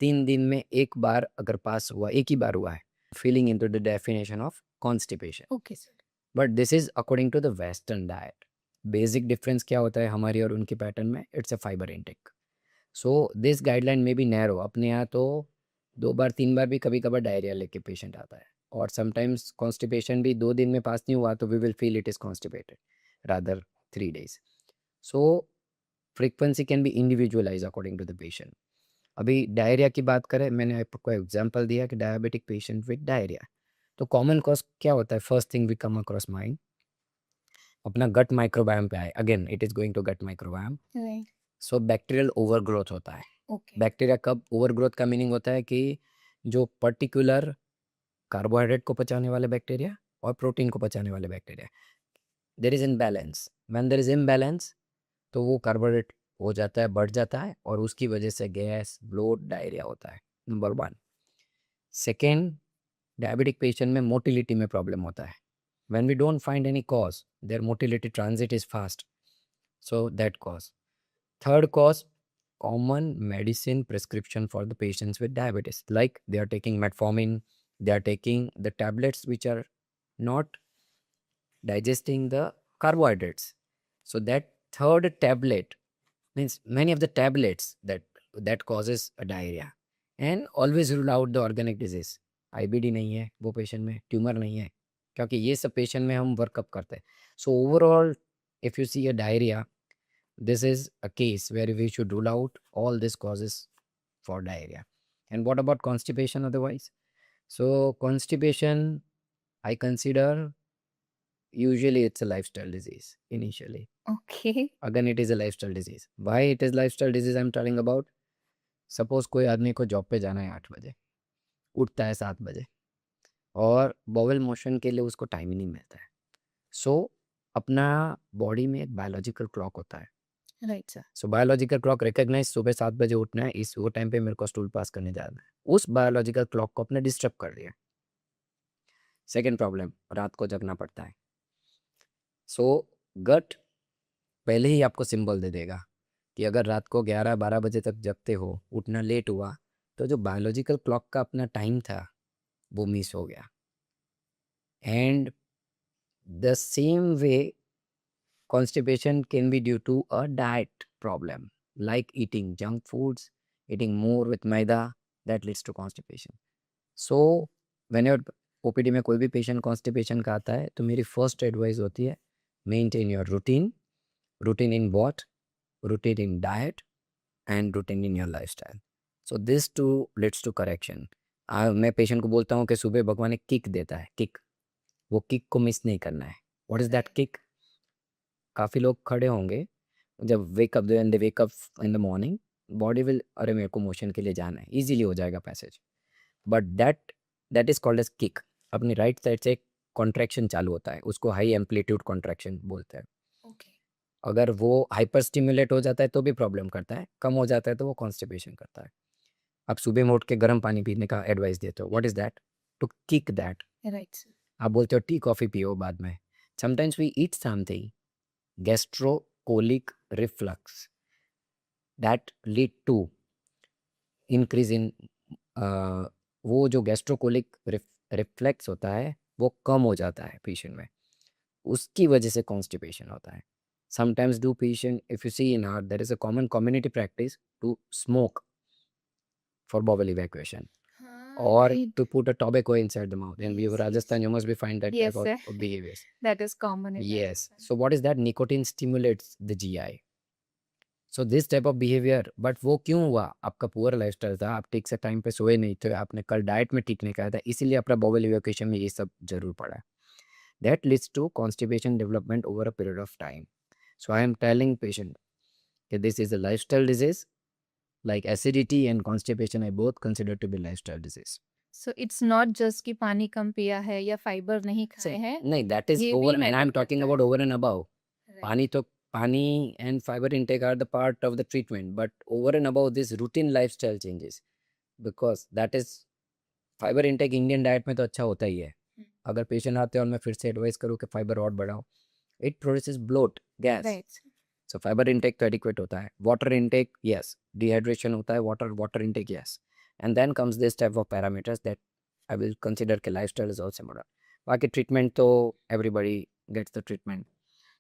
3 दिन में एक बार अगर पास हुआ, एक ही बार हुआ है, feeling into the definition of constipation. Okay sir. But this is according to the western diet. Basic difference क्या होता है हमारी और उनके पैटर्न में, it's a fibre intake. So this guideline में भी नैरो. अपने यहाँ तो 2 बार 3 बार भी कभी कभार डायरिया लेके पेशेंट आता है और समटाइम्स कॉन्स्टिपेशन भी 2 दिन में पास नहीं हुआ तो we will feel it is constipated rather 3 days. So frequency can be individualized according to the patient. अभी डायरिया की बात करें, मैंने आपको एग्जांपल दिया कि डायबिटिक पेशेंट विद डायरिया. तो कॉमन कॉज क्या होता है, first thing we come across mind अपना गट माइक्रोबायोम पे आए. Again it is going to gut microbiome. Right. So bacterial overgrowth होता है. ओके. बैक्टीरिया कब ओवरग्रोथ का मीनिंग होता है कि जो पर्टिकुलर कार्बोहाइड्रेट को पचाने वाले बैक्टीरिया और प्रोटीन को पचाने वाले bacteria, there is imbalance. When there is imbalance तो वो कार्बोहाइड्रेट हो जाता है, बढ़ जाता है और उसकी वजह से गैस, ब्लोट, डायरिया होता है. नंबर 1. सेकेंड, डायबिटिक पेशेंट में मोटिलिटी में प्रॉब्लम होता है. When we don't find any cause, there motility transit is fast, so that cause. Third cause, common medicine prescription for the patients with diabetes, like they are taking metformin, they are taking the tablets which are not digesting the carbohydrates. So that third tablet means many of the tablets that causes a diarrhea. And always rule out the organic disease. IBD नहीं है वो patient में, tumour नहीं है, क्योंकि ये सब patient में हम वर्कअप करते हैं. So overall if you see a diarrhoea, this is a case where we should rule out all these causes for diarrhea. And what about constipation otherwise? So constipation, I consider usually it's a lifestyle disease initially. Okay. Again, it is a lifestyle disease. Why it is lifestyle disease I'm telling about? Suppose कोई आदमी को job पे जाना है 8 बजे, उठता है 7 बजे और बॉवल मोशन के लिए उसको टाइम ही नहीं मिलता है. सो अपना बॉडी में एक बायोलॉजिकल क्लॉक होता है. Right sir. So biological clock recognise सुबह 7 बजे उठना है, इस वो टाइम पे मेरे को स्टूल पास करने जाना है. उस बायोलॉजिकल क्लॉक को अपने डिस्टर्ब कर दिया. सेकेंड प्रॉब्लम, रात को जगना पड़ता है. सो गट पहले ही आपको सिंबल दे देगा कि अगर रात को 11-12 बजे तक जगते हो, उठना लेट हुआ, तो जो बायोलॉजिकल क्लॉक का अपना टाइम था वो मिस हो गया. And the same way constipation can be due to a diet problem like eating junk foods, eating more with maida, that leads to constipation. So whenever OPD में कोई भी patient constipation का आता है तो मेरी फर्स्ट एडवाइस होती है maintain your routine. Routine in what? Routine in diet and routine in your lifestyle. So this too leads to correction. मैं पेशेंट को बोलता हूँ कि सुबह भगवान एक किक देता है, किक, वो किक को मिस नहीं करना है. What is that kick? काफ़ी लोग खड़े होंगे जब wake up when they wake up in the morning, body will अरे मेरे को मोशन के लिए जाना है, इजीली हो जाएगा passage. But that that is called as kick. अपनी राइट साइड से कॉन्ट्रैक्शन चालू होता है, उसको हाई एम्पलीट्यूड कॉन्ट्रैक्शन बोलते हैं। ओके। अगर वो हाइपर स्टिमुलेट हो जाता है तो भी प्रॉब्लम करता है, कम हो जाता है तो वो कॉन्स्टिपेशन करता है। आप सुबह में उठ के गर्म पानी पीने का एडवाइस देते हो, what is that? To kick that. Right sir. आप बोलते हो टी कॉफी पियो बाद में। Sometimes we eat something gastrocolic reflux that lead to increase in वो जो गैस्ट्रोकोलिक रिफ्लेक्स होता है वो कम हो जाता है पेशेंट में, उसकी वजह से कॉन्स्टिपेशन होता है। Sometimes do patient if you see in are there is a common community practice to smoke for bowel evacuation हाँ, or right. to put a tobacco inside the mouth. In yes, yes. Rajasthan, you must be find that type yes sir, of behaviors. That is common in Yes. Rajasthan. So what is that? Nicotine stimulates the GI. So this type of behavior, but वो क्यों हुआ? आपका poor lifestyle था, आप ठीक से time पे सोए नहीं थे, आपने कल डाइट में ठीक नहीं खाया था, इसीलिए आपका bowel evacuation में ये सब जरूर पड़ा है. That leads to constipation development over a period of time. So I am telling patient that this is a lifestyle disease, like acidity and constipation I both consider to be lifestyle disease. So it's not just कि पानी कम पिया है या fibre नहीं खाए Say, हैं, नहीं, that is ये over भी and मैटर I'm talking करता about है। over and above. राइट। पानी तो पानी and fiber intake are the part of the treatment, but over and above this routine lifestyle changes, because that is fiber intake Indian diet में तो अच्छा होता ही है। अगर पेशेंट आते हैं और मैं फिर से एडवाइस करूँ कि फाइबर और बढ़ाओ, it produces bloat, gas. Right. So fiber intake तो adequate होता है, water intake yes, dehydration होता है, water intake yes, and then comes this type of parameters that I will consider कि lifestyle is also important. बाकी treatment तो everybody gets the treatment.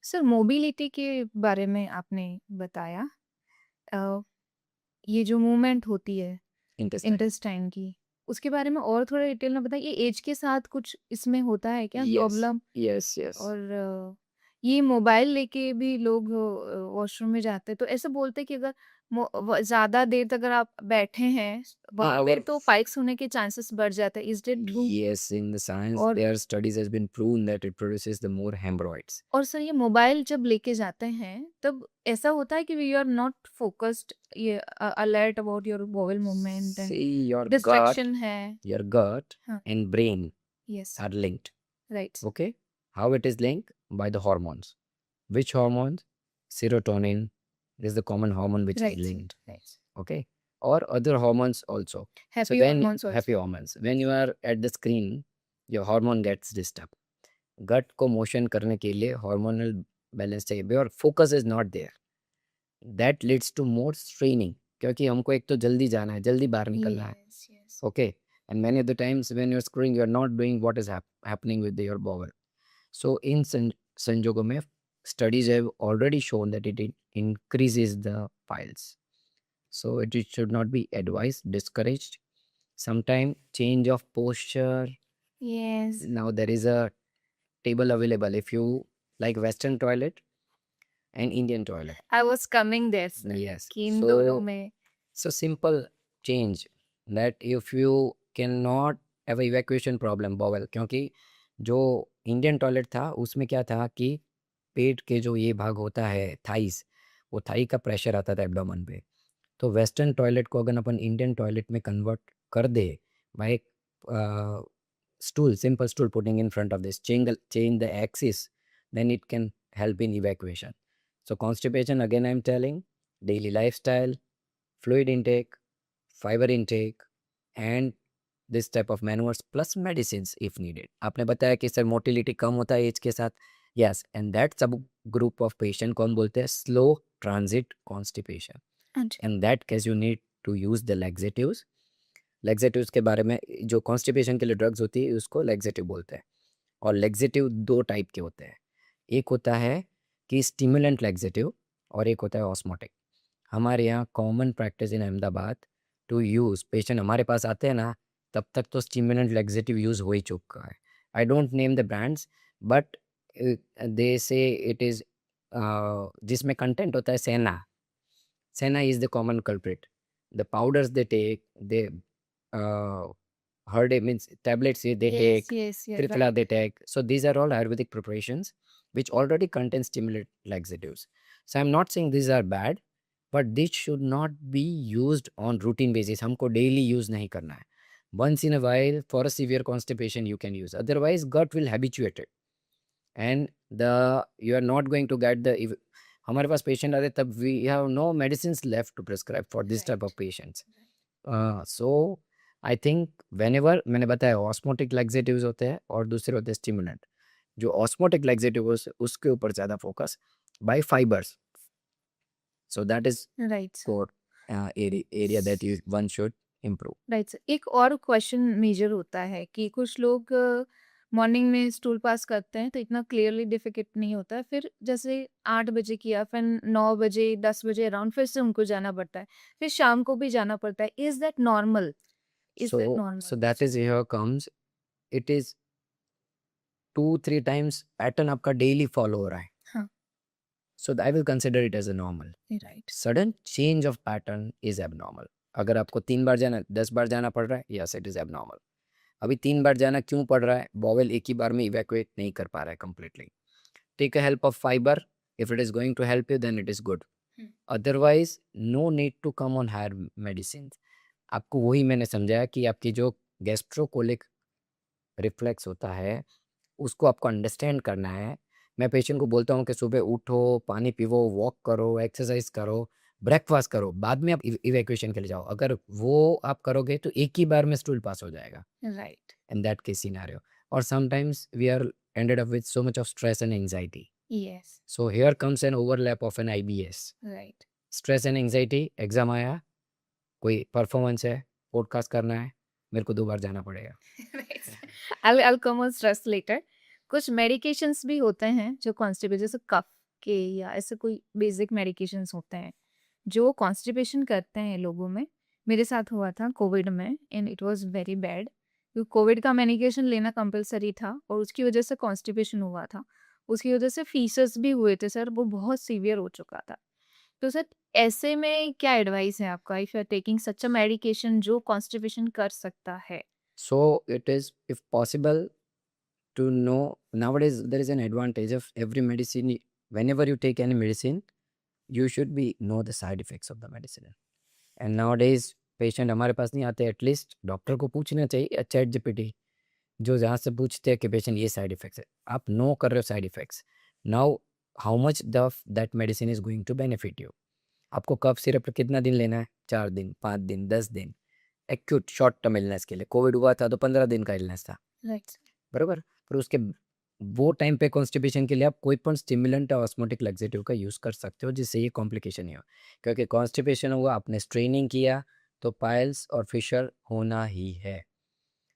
Sir mobility के बारे में आपने बताया। अ, ये जो मूवमेंट होती है Intestine. इंटेस्टाइन की, उसके बारे में और थोड़ा डिटेल में बताइए। एज के साथ कुछ इसमें होता है क्या Yes, प्रॉब्लम? yes, yes. और ये मोबाइल लेके भी लोग वॉशरूम में जाते हैं, तो ऐसे बोलते हैं कि अगर ज़्यादा देर तक अगर आप बैठे हैं वहाँ पे अगर तो पाइल्स होने के चांसेस बढ़ जाते हैं। Is it true? yes, in the science और their studies has been proven that it produces the more hemorrhoids. Sir ये मोबाइल जब लेके जाते हैं तब ऐसा होता है कि यू आर नॉट फोकस्ड, ये alert about your bowel movement and See, distraction है। your gut हाँ, and brain yes, are linked. Right. Okay, how it is linked? By the hormones. Which hormones? Serotonin is the common hormone which is right, linked. Right. Okay, or other hormones also. So happy when hormones happy also. hormones, when you are at the screen, your hormone gets disturbed. Gut को motion करने के लिए hormonal balance चाहिए, और focus is not there. That leads to more straining, क्योंकि हमको एक तो जल्दी जाना है, जल्दी बाहर निकलना है. Yes, yes. Okay, and many of the times when you're screwing, you're not doing what is happening with your bowel. So in संजोगों में studies have already shown that it increases the piles. So it should not be advised, discouraged. Sometime change of posture. Yes, Now there is a table available if you like Western toilet and Indian toilet. I was coming there sir Yes. कि इन दोनों में So simple change that if you cannot have a evacuation problem bowel, क्योंकि जो Indian toilet था उसमें क्या था कि पेट के जो ये भाग होता है थाइस, वो थाई का प्रेशर आता था एब्डोमेन पे। तो वेस्टर्न टॉयलेट को अगर अपन इंडियन टॉयलेट में कन्वर्ट कर दे bye stool, simple stool putting in front of this, change the axis, then it can help in evacuation. So constipation, again I'm telling, daily lifestyle, fluid intake, fiber intake, and this type of maneuvers plus medicines if needed. आपने बताया कि sir motility कम होता है as के साथ, yes, and that सब group of patient कौन बोलते हैं? Slow transit constipation. अच्छा, In that case you need to use the laxatives. Laxatives के बारे में, जो कॉन्स्टिपेशन के लिए ड्रग्स होती है उसको लेग्जेटिव बोलते हैं। और लेग्जेटिव दो टाइप के होते हैं, एक होता है कि स्टिमुलेंट लेग्जेटिव और एक होता है ऑस्मोटिक। हमारे यहाँ common practice in Ahmedabad to use, patient हमारे पास आते हैं ना तब तक तो स्टिमुलेंट लेग्जेटिव यूज़ हो ही चुका है। I don't name the brands but they say it is जिसमें कंटेंट होता है senna, senna is the common culprit. The powders they take, they Herde means tablets they take, yes, yes, Triphala right. they take. So these are all Ayurvedic preparations which already contain stimulant laxatives. So I'm not saying these are bad, but this should not be used on routine basis. हमको daily use नहीं करना है. Once in a while, for a severe constipation, you can use. Otherwise, gut will habituate it, and you are not going to get the. हमारे पास patient आते तब we have no medicines left to prescribe for this type of patients. So I think whenever मैंने बताया osmotic laxatives होते हैं और दूसरे होते हैं stimulant. जो osmotic laxatives उसके ऊपर ज़्यादा focus by fibers. So that is right core area that one should improve. Right sir, एक और क्वेश्चन मेजर होता है कि कुछ लोग मॉर्निंग में स्टूल पास करते हैं तो इतना क्लियरली डिफिकल्ट नहीं होता, फिर जैसे 8 बजे किया, फिर 9 बजे 10 बजे अराउंड फिर से उनको जाना पड़ता है, फिर शाम को भी जाना पड़ता है. Is that normal? Is that So normal? that is here comes. It is 2-3 times pattern आपका daily follow हो रहा है. हाँ. So I will consider it as a normal. Right. Sudden change of pattern is abnormal. अगर आपको 3 बार जाना 10 बार जाना पड़ रहा है, yes it is abnormal. अभी 3 बार जाना क्यों पड़ रहा है? बॉवेल एक ही बार में इवैक्यूएट नहीं कर पा रहा है completely. Take a help of fiber. If it is going to help you, then it is good. Otherwise, no need to come on higher medicines. आपको वही मैंने समझाया कि आपकी जो गैस्ट्रोकोलिक रिफ्लेक्स होता है उसको आपको अंडरस्टैंड करना है. मैं पेशेंट को बोलता हूँ कि सुबह उठो, पानी पीवो, वॉक करो, एक्सरसाइज करो, ब्रेकफास्ट करो, बाद में आप इवैक्यूएशन के लिए जाओ. अगर वो आप करोगे तो एक ही बार में स्टूल पास हो जाएगा. Right. In that case scenario, or sometimes we are ended up with so much of stress and anxiety. Yes. So here comes an overlap of an IBS. Right. Stress and anxiety, exam आया, कोई performance है, podcast करना है, मेरे को 2 बार जाना पड़ेगा. I'll come on stress later. कुछ मेडिकेशंस भी होते हैं जो कॉन्स्टिपेशन, जैसे कफ के या ऐसे कोई बेसिक मेडिकेशंस होते हैं जो कॉन्स्टिपेशन करते हैं लोगों में. मेरे साथ हुआ था कोविड में and it was very bad. क्योंकि कोविड का मेडिकेशन लेना कंपलसरी था और उसकी वजह से कॉन्स्टिपेशन हुआ था. उसकी वजह से फीसस भी हुए थे सर, वो बहुत सीवियर हो चुका था. तो सर ऐसे में क्या एडवाइस है आपका if you are taking such a medication जो कॉन्स्टिपेशन कर सकता है? So it is, if possible, to know. Nowadays there is an advantage of every medicine. Whenever you take any medicine, you should be know the side effects of the medicine. And nowadays patient हमारे पास नहीं आते, at least doctor को पूछना चाहिए. Chat GPT जो जहाँ से पूछते हैं कि पेशेंट ये साइड इफेक्ट्स है, आप नो कर रहे हो side effects. Now how much that medicine is going to benefit you. आपको कफ सिरप कितना दिन लेना है? 4 दिन, 5 दिन, 10 दिन. एक्यूट शॉर्ट टर्म इलनेस के लिए. कोविड हुआ था तो 15 दिन का इलनेस था, राइट. बराबर. पर उसके वो टाइम पे कॉन्स्टिपेशन के लिए आप कोई पण स्टिमुलेंट या ऑस्मोटिक लैक्सेटिव का यूज़ कर सकते हो जिससे ये कॉम्प्लिकेशन नहीं हो. क्योंकि कॉन्स्टिपेशन हुआ, आपने स्ट्रेनिंग किया तो पाइल्स और फिशर होना ही है.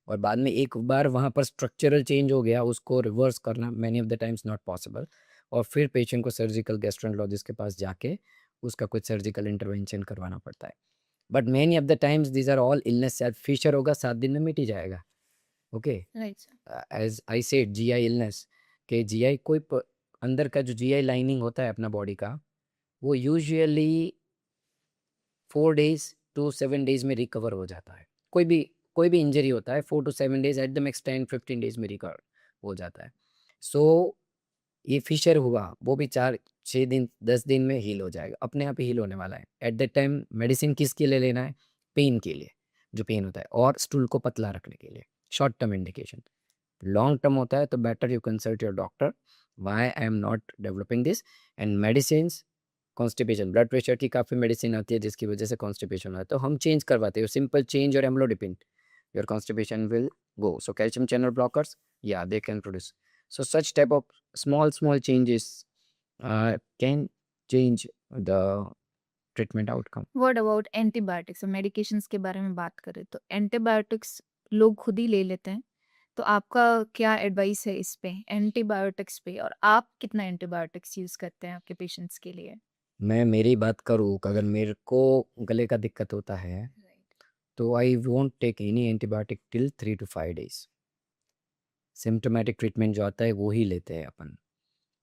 और बाद में एक बार वहाँ पर स्ट्रक्चरल चेंज हो गया, उसको रिवर्स करना many of the times not possible. और फिर पेशेंट को सर्जिकल गैस्ट्रोएंटरोलॉजिस्ट के पास जाके उसका कुछ सर्जिकल इंटरवेंशन करवाना पड़ता है. But many of the times these are all illness. Fissure होगा 7 दिन में मिट ही जाएगा. Okay. Right sir. As I said GI illness के जीआई कोई अंदर का जो जीआई लाइनिंग होता है अपना बॉडी का, वो यूजुअली 4 days to 7 days में रिकवर हो जाता है. कोई भी इंजरी होता है 4 to 7 days, at the max 10-15 days में रिकवर हो जाता है. सो ये फिशर हुआ वो भी 4-6 दिन 10 दिन में हील हो जाएगा, अपने आप ही हील होने वाला है. एट दैट टाइम मेडिसिन किसके लिए लेना है? पेन के लिए, जो पेन होता है, और स्टूल को पतला रखने के लिए. Short term indication. Long term होता है तो better you consult your doctor. Why I am not developing this. And medicines, constipation, blood pressure की काफ़ी मेडिसिन आती है जिसकी वजह से कॉन्स्टिपेशन होता है, तो हम चेंज करवाते हैं. सिंपल चेंज और amlodipine, your constipation will go. So calcium channel blockers, या they can produce. So such type of small changes can change the treatment outcome. What about antibiotics? Medications के बारे में बात करें तो एंटीबायोटिक्स लोग खुद ही ले लेते हैं, तो आपका क्या एडवाइस है इस पे, एंटीबायोटिक्स पे, और आप कितना एंटीबायोटिक्स यूज करते हैं आपके पेशेंट्स के लिए? मैं मेरी बात करूँ, अगर मेरे को गले का दिक्कत होता है तो I won't take any antibiotic till 3 to 5 days. Symptomatic treatment जो आता है वो ही लेते हैं अपन.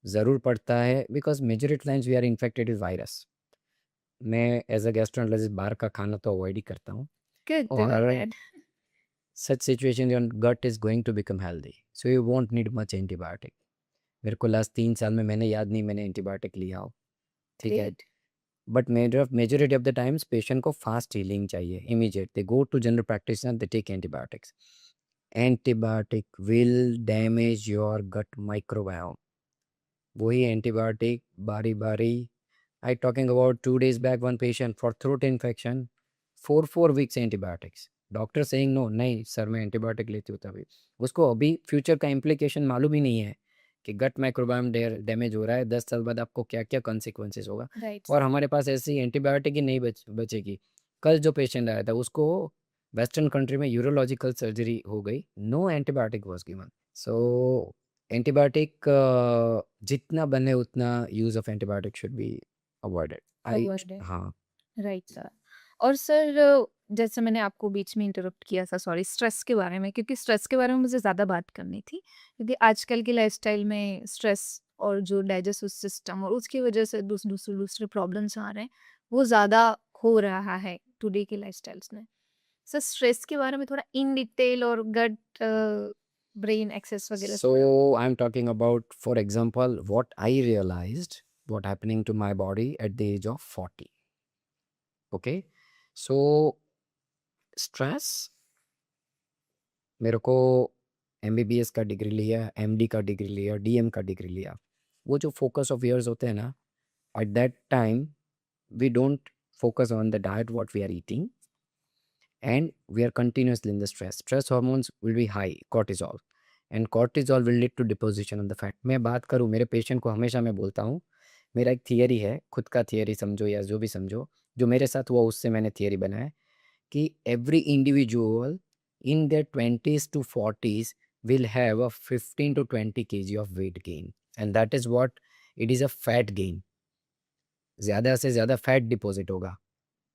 ज़रूर पड़ता है because majority times we are infected with virus. मैं एज अ गैस्ट्रोएंटरोलॉजिस्ट बाहर का खाना तो अवॉइड ही करता हूँ. गुड. और such situation your gut is going to become healthy, so you won't need much antibiotic. मेरे को लास्ट 3 साल में मैंने याद नहीं मैंने एंटीबायोटिक लिया हो. ठीक है। Great. But majority of the times patient को फास्ट हीलिंग चाहिए, immediate. They go to general practitioner, they take antibiotics. Antibiotic will damage your gut microbiome. वही एंटीबायोटिक बारी बारी, I talking about 2 days back one patient for throat infection, 4 weeks antibiotics. Doctor saying no, नहीं sir मैं antibiotic लेती हूँ तभी। उसको अभी फ्यूचर का इम्प्लीकेशन मालूम ही नहीं है कि गट माइक्रोबायोम डैमेज हो रहा है, 10 साल बाद आपको क्या क्या कॉन्सिक्वेंसेस होगा। राइट और सर। हमारे पास ऐसी एंटीबायोटिक ही नहीं बचेगी। कल जो पेशेंट आया था उसको वेस्टर्न कंट्री में यूरोलॉजिकल सर्जरी हो गई, no antibiotic was given. So antibiotic जितना बने उतना use of antibiotic should be avoided. I avoided. हाँ। Right sir. और सर जैसे मैंने आपको बीच में इंटरप्ट किया था, सॉरी, स्ट्रेस के बारे में, क्योंकि स्ट्रेस के बारे में मुझे ज़्यादा बात करनी थी, क्योंकि आजकल की लाइफस्टाइल में स्ट्रेस और जो डाइजेस्टिव सिस्टम और उसकी वजह से दूसरे दूसरे प्रॉब्लम्स आ रहे हैं, वो ज़्यादा हो रहा है टुडे की लाइफस्टाइल्स में। सर स्ट्रेस के बारे में थोड़ा इन डिटेल और गट ब्रेन एक्सेस वगैरह So I'm talking about, for example, what I realized what happening to my body at the age of 40. Okay, so stress, मेरे को MBBS का डिग्री लिया, MD का डिग्री लिया, DM का degree लिया। वो जो फोकस ऑफ ईयर्स होते हैं ना, at that time we don't focus on the diet what we are eating, and we are continuously in the stress hormones will be high, cortisol, and cortisol will lead to deposition of the fat. मैं बात करूँ मेरे patient को हमेशा मैं बोलता हूँ, मेरा एक थियरी है, खुद का थियरी समझो या जो भी समझो, जो मेरे साथ हुआ उससे मैंने थियरी बनाया कि every individual in their 20s to 40s will have a 15 to 20 kg of weight gain, and that is what it is, a fat gain. ज़्यादा से ज़्यादा फैट डिपॉजिट होगा।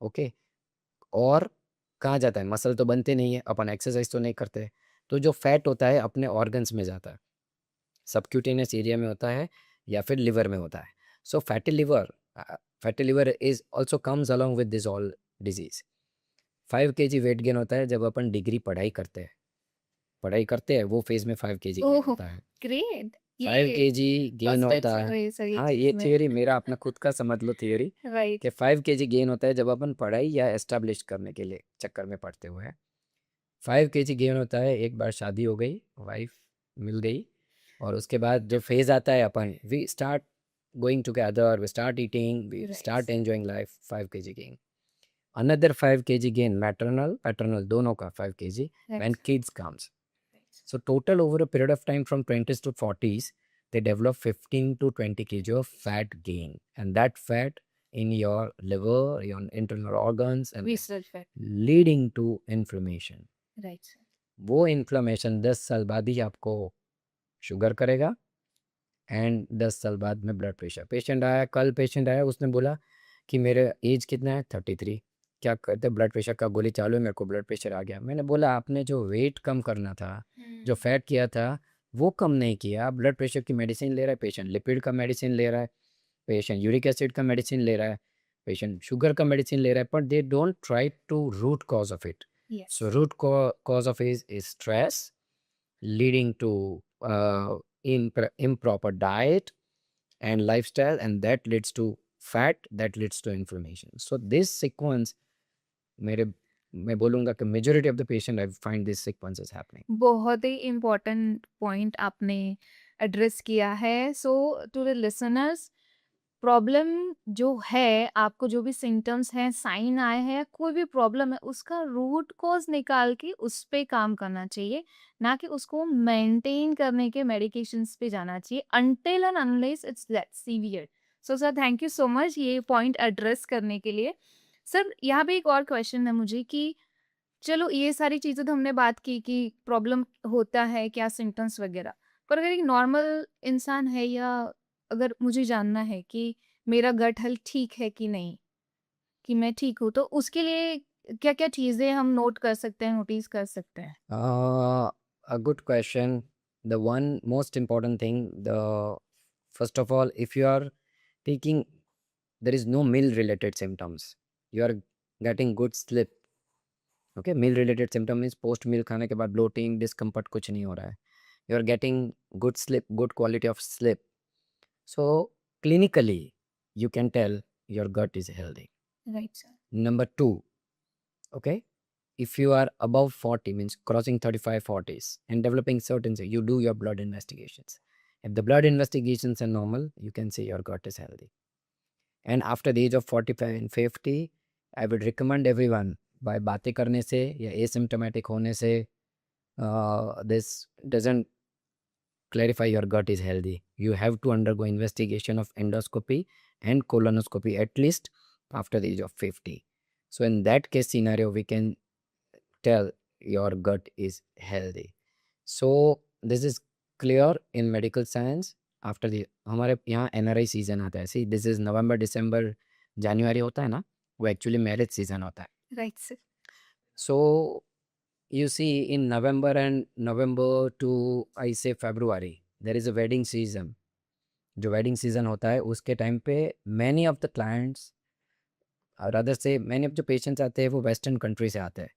ओके, और कहाँ जाता है? मसल तो बनते नहीं है, अपन एक्सरसाइज तो नहीं करते, तो जो फैट होता है अपने ऑर्गन्स में जाता है, सबक्यूटेनियस एरिया में होता है या फिर लिवर में होता है। So fatty liver is also comes along with this all disease. 5 kg weight gain होता है जब अपन डिग्री पढ़ाई करते हैं वो फेज में 5 kg गेन ओह होता है। ग्रेट। 5 kg गेन होता है। सर ये हाँ, चीज ये में थियोरी मेरा अपना खुद का समझ लो थियोरी, राइट। कि 5 kg गेन होता है जब अपन पढ़ाई या एस्टेब्लिश करने के लिए चक्कर में पड़ते हुए। 5 kg गेन होता है एक बार शादी हो गई, वाइफ मिल गई, और उसके बाद जो फेज आता है अपन we start going together, we start eating, we right start enjoying life. 5 kg gain, another 5 kg gain maternal paternal दोनों का 5 kg when kids comes. So total over a period of time from 20s to 40s, they develop 15 to 20 kg of fat gain, and that fat in your liver, your internal organs, and research fact. leading to inflammation. Right sir. वो inflammation 10 साल बाद ही आपको sugar करेगा, and 10 साल बाद में blood pressure. Patient आया उसने बोला कि मेरे एज कितना है, 33, क्या करते, ब्लड प्रेशर का गोली चालू है, मेरे को ब्लड प्रेशर आ गया। मैंने बोला आपने जो वेट कम करना था, जो फैट किया था वो कम नहीं किया, आप ब्लड प्रेशर की मेडिसिन ले रहा है, पेशेंट लिपिड का मेडिसिन ले रहा है, पेशेंट यूरिक एसिड का मेडिसिन ले रहा है, पेशेंट शुगर का मेडिसिन ले रहा है, but they don't try to root cause of it. Yes. So root cause of is stress leading to improper diet and lifestyle, and that leads to fat, that leads to inflammation. So this sequence, मेरे मैं बोलूँगा कि majority of the patient I find this sequence is happening. बहुत ही important point आपने address किया है। सो to the listeners, problem जो है, आपको जो भी सिम्टम्स हैं, साइन आए हैं, कोई भी प्रॉब्लम है, उसका रूट कॉज निकाल के उस पे काम करना चाहिए, ना कि उसको मेंटेन करने के मेडिकेशंस पे जाना चाहिए until and unless it's that severe. So sir thank you so much ये पॉइंट एड्रेस करने के लिए। सर यहाँ पे एक और क्वेश्चन है मुझे कि चलो ये सारी चीज़ें तो हमने बात की कि प्रॉब्लम होता है, क्या सिम्पटम्स वगैरह। पर अगर एक नॉर्मल इंसान है या अगर मुझे जानना है कि मेरा गट हेल्थ ठीक है कि नहीं, कि मैं ठीक हूँ, तो उसके लिए क्या-क्या चीज़ें हम नोट कर सकते हैं, नोटिस कर सकते हैं? A good question. The one most important thing, the first of all, if you are taking, there is no meal related symptoms, you are getting good sleep. Okay, meal related symptom means post meal खाने के बाद bloating, discomfort कुछ नहीं हो रहा है, you are getting good sleep, good quality of sleep. So clinically you can tell your gut is healthy. Right, sir. Number two, okay, if you are above 40, means crossing 35 40s and developing certain, you do your blood investigations. If the blood investigations are normal, you can say your gut is healthy. And after the age of 45 and 50, I would recommend everyone, by बातें करने से या asymptomatic होने से, this doesn't clarify your gut is healthy. You have to undergo investigation of endoscopy and colonoscopy at least after the age of 50. So in that case scenario, we can tell your gut is healthy. So this is clear in medical science. After the हमारे यहाँ NRI season आता है, see this is नवंबर दिसंबर जनवरी होता है ना, वो actually marriage season होता है. Right, sir. So you see in November to I say February, there is a wedding season. जो वेडिंग सीजन होता है उसके टाइम पे मैनी ऑफ द क्लाइंट्स और अदर से मैनी ऑफ जो पेशेंट्स आते हैं वो वेस्टर्न कंट्री से आते हैं,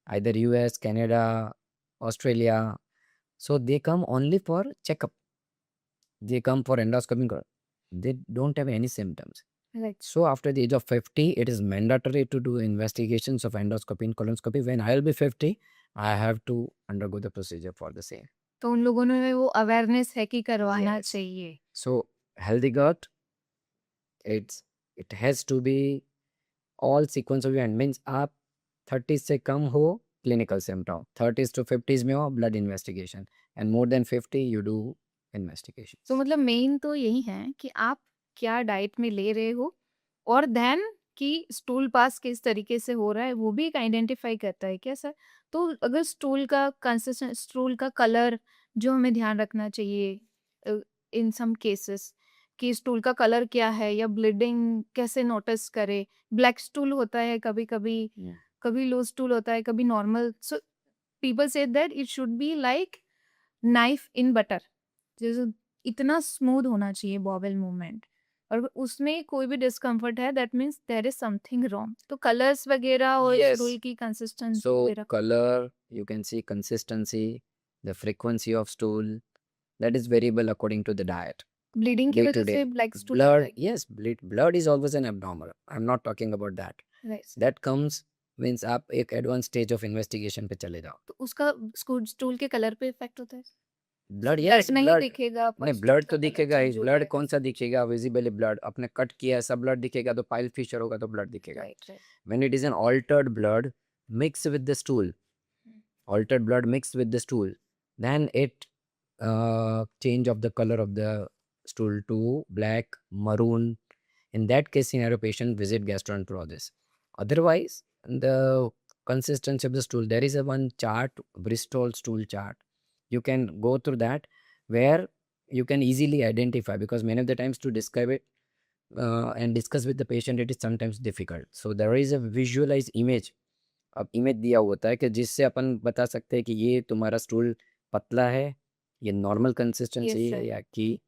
either US, Canada, Australia. So they come only for checkup, they come for endoscopy, they don't have any symptoms. Right. So after the age of 50, it is mandatory to do investigations of endoscopy and colonoscopy. When I'll be 50, I have to undergo the procedure for the same. तो उन लोगों में वो awareness है कि करवाना Yes. चाहिए. So healthy gut, it has to be all sequence of event, means आप 30 से कम हो clinical symptom, 30s to 50s में हो blood investigation, and more than 50 you do investigation. तो मतलब मेन तो यही है कि आप क्या डाइट में ले रहे हो और देन कि स्टूल पास किस तरीके से हो रहा है वो भी एक आइडेंटिफाई करता है क्या सर? तो अगर स्टूल का कंसिस्टेंट स्टूल का कलर जो हमें ध्यान रखना चाहिए इन सम केसेस कि स्टूल का कलर क्या है या ब्लीडिंग कैसे नोटिस करे. ब्लैक स्टूल होता है कभी कभी, Yeah. कभी लो स्टूल होता है, कभी normal. So people say that it should be like knife in butter, जैसे इतना स्मूथ होना चाहिए बॉबल मूवमेंट और उसमें कोई भी डिस्कम्फर्ट है that means there is something wrong. तो कलर्स वगैरह और Yes. स्टूल की कंसिस्टेंसी So वगैरह. color, you can see consistency, the frequency of stool, that is variable according to the diet. Bleeding की Day वजह to day. से black stool Blood, yes, blood is always an abnormal. I'm not talking about that. Right. That comes means आप एक advanced stage of investigation पे चले जाओ. तो उसका स्टूल के कलर पे इफेक्ट होता है. Blood, yes, नहीं blood. दिखेगा पर नहीं, स्टूल ब्लड का तो कलर दिखेगा ही. चेंज होता ब्लड है. कौन सा दिखेगा? Visibly blood. अपने कट किया ऐसा ब्लड दिखेगा तो पाइल फिशर होगा तो ब्लड दिखेगा. Right right. When it is an altered blood mixed with the stool, altered blood mixed with the stool, then it change of the color of the stool to black, maroon. In that case scenario, patient visit gastroenterologist. Otherwise, the consistency of the stool, there is a one chart, Bristol stool chart. You can go through that where you can easily identify, because many of the times to describe it and discuss with the patient, it is sometimes difficult. So there is a visualized image. अब image दिया होता है कि जिससे अपन बता सकते हैं कि ये तुम्हारा स्टूल पतला है, ये नॉर्मल कंसिस्टेंसी Yes, है sir. या कि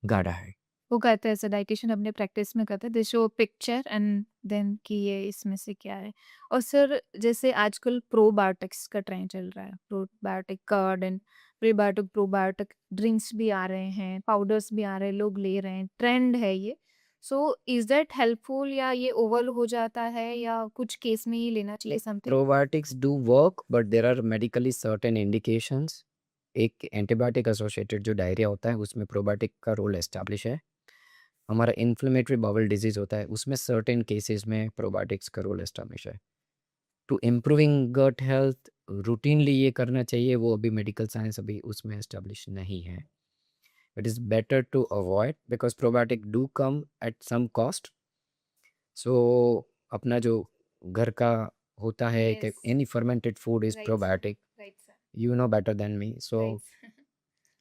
गाढ़ा है. वो कहते हैं ऐसा डाइटिशियन अपने प्रैक्टिस में करते हैं they show picture and then कि ये इसमें से क्या है. और सर जैसे आजकल प्रोबायोटिक्स का ट्रेंड चल रहा है, probiotic curd and prebiotic probiotic drinks भी आ रहे हैं, पाउडर्स भी आ रहे हैं, लोग ले रहे हैं, ट्रेंड है ये. सो इज दैट हेल्पफुल या ये ओवर हो जाता है या कुछ केस में ही लेना चाहिए something? Probiotics do work but there are medically certain indications. एक एंटीबायोटिक एसोसिएटेड जो डायरिया होता है उसमें प्रोबायोटिक का रोल एस्टैब्लिश है. हमारा इन्फ्लेमेटरी बाउल डिजीज होता है उसमें सर्टेन केसेस में प्रोबायोटिक्स का रोल एस्टैब्लिश है. To improving gut health routinely ये करना चाहिए, वो अभी मेडिकल साइंस अभी उसमें एस्टैब्लिश नहीं है. It is better to avoid because probiotic do come at some cost. So अपना जो घर का होता है कि Yes. Any fermented food is Right. Probiotic, right sir. you know better than me. So,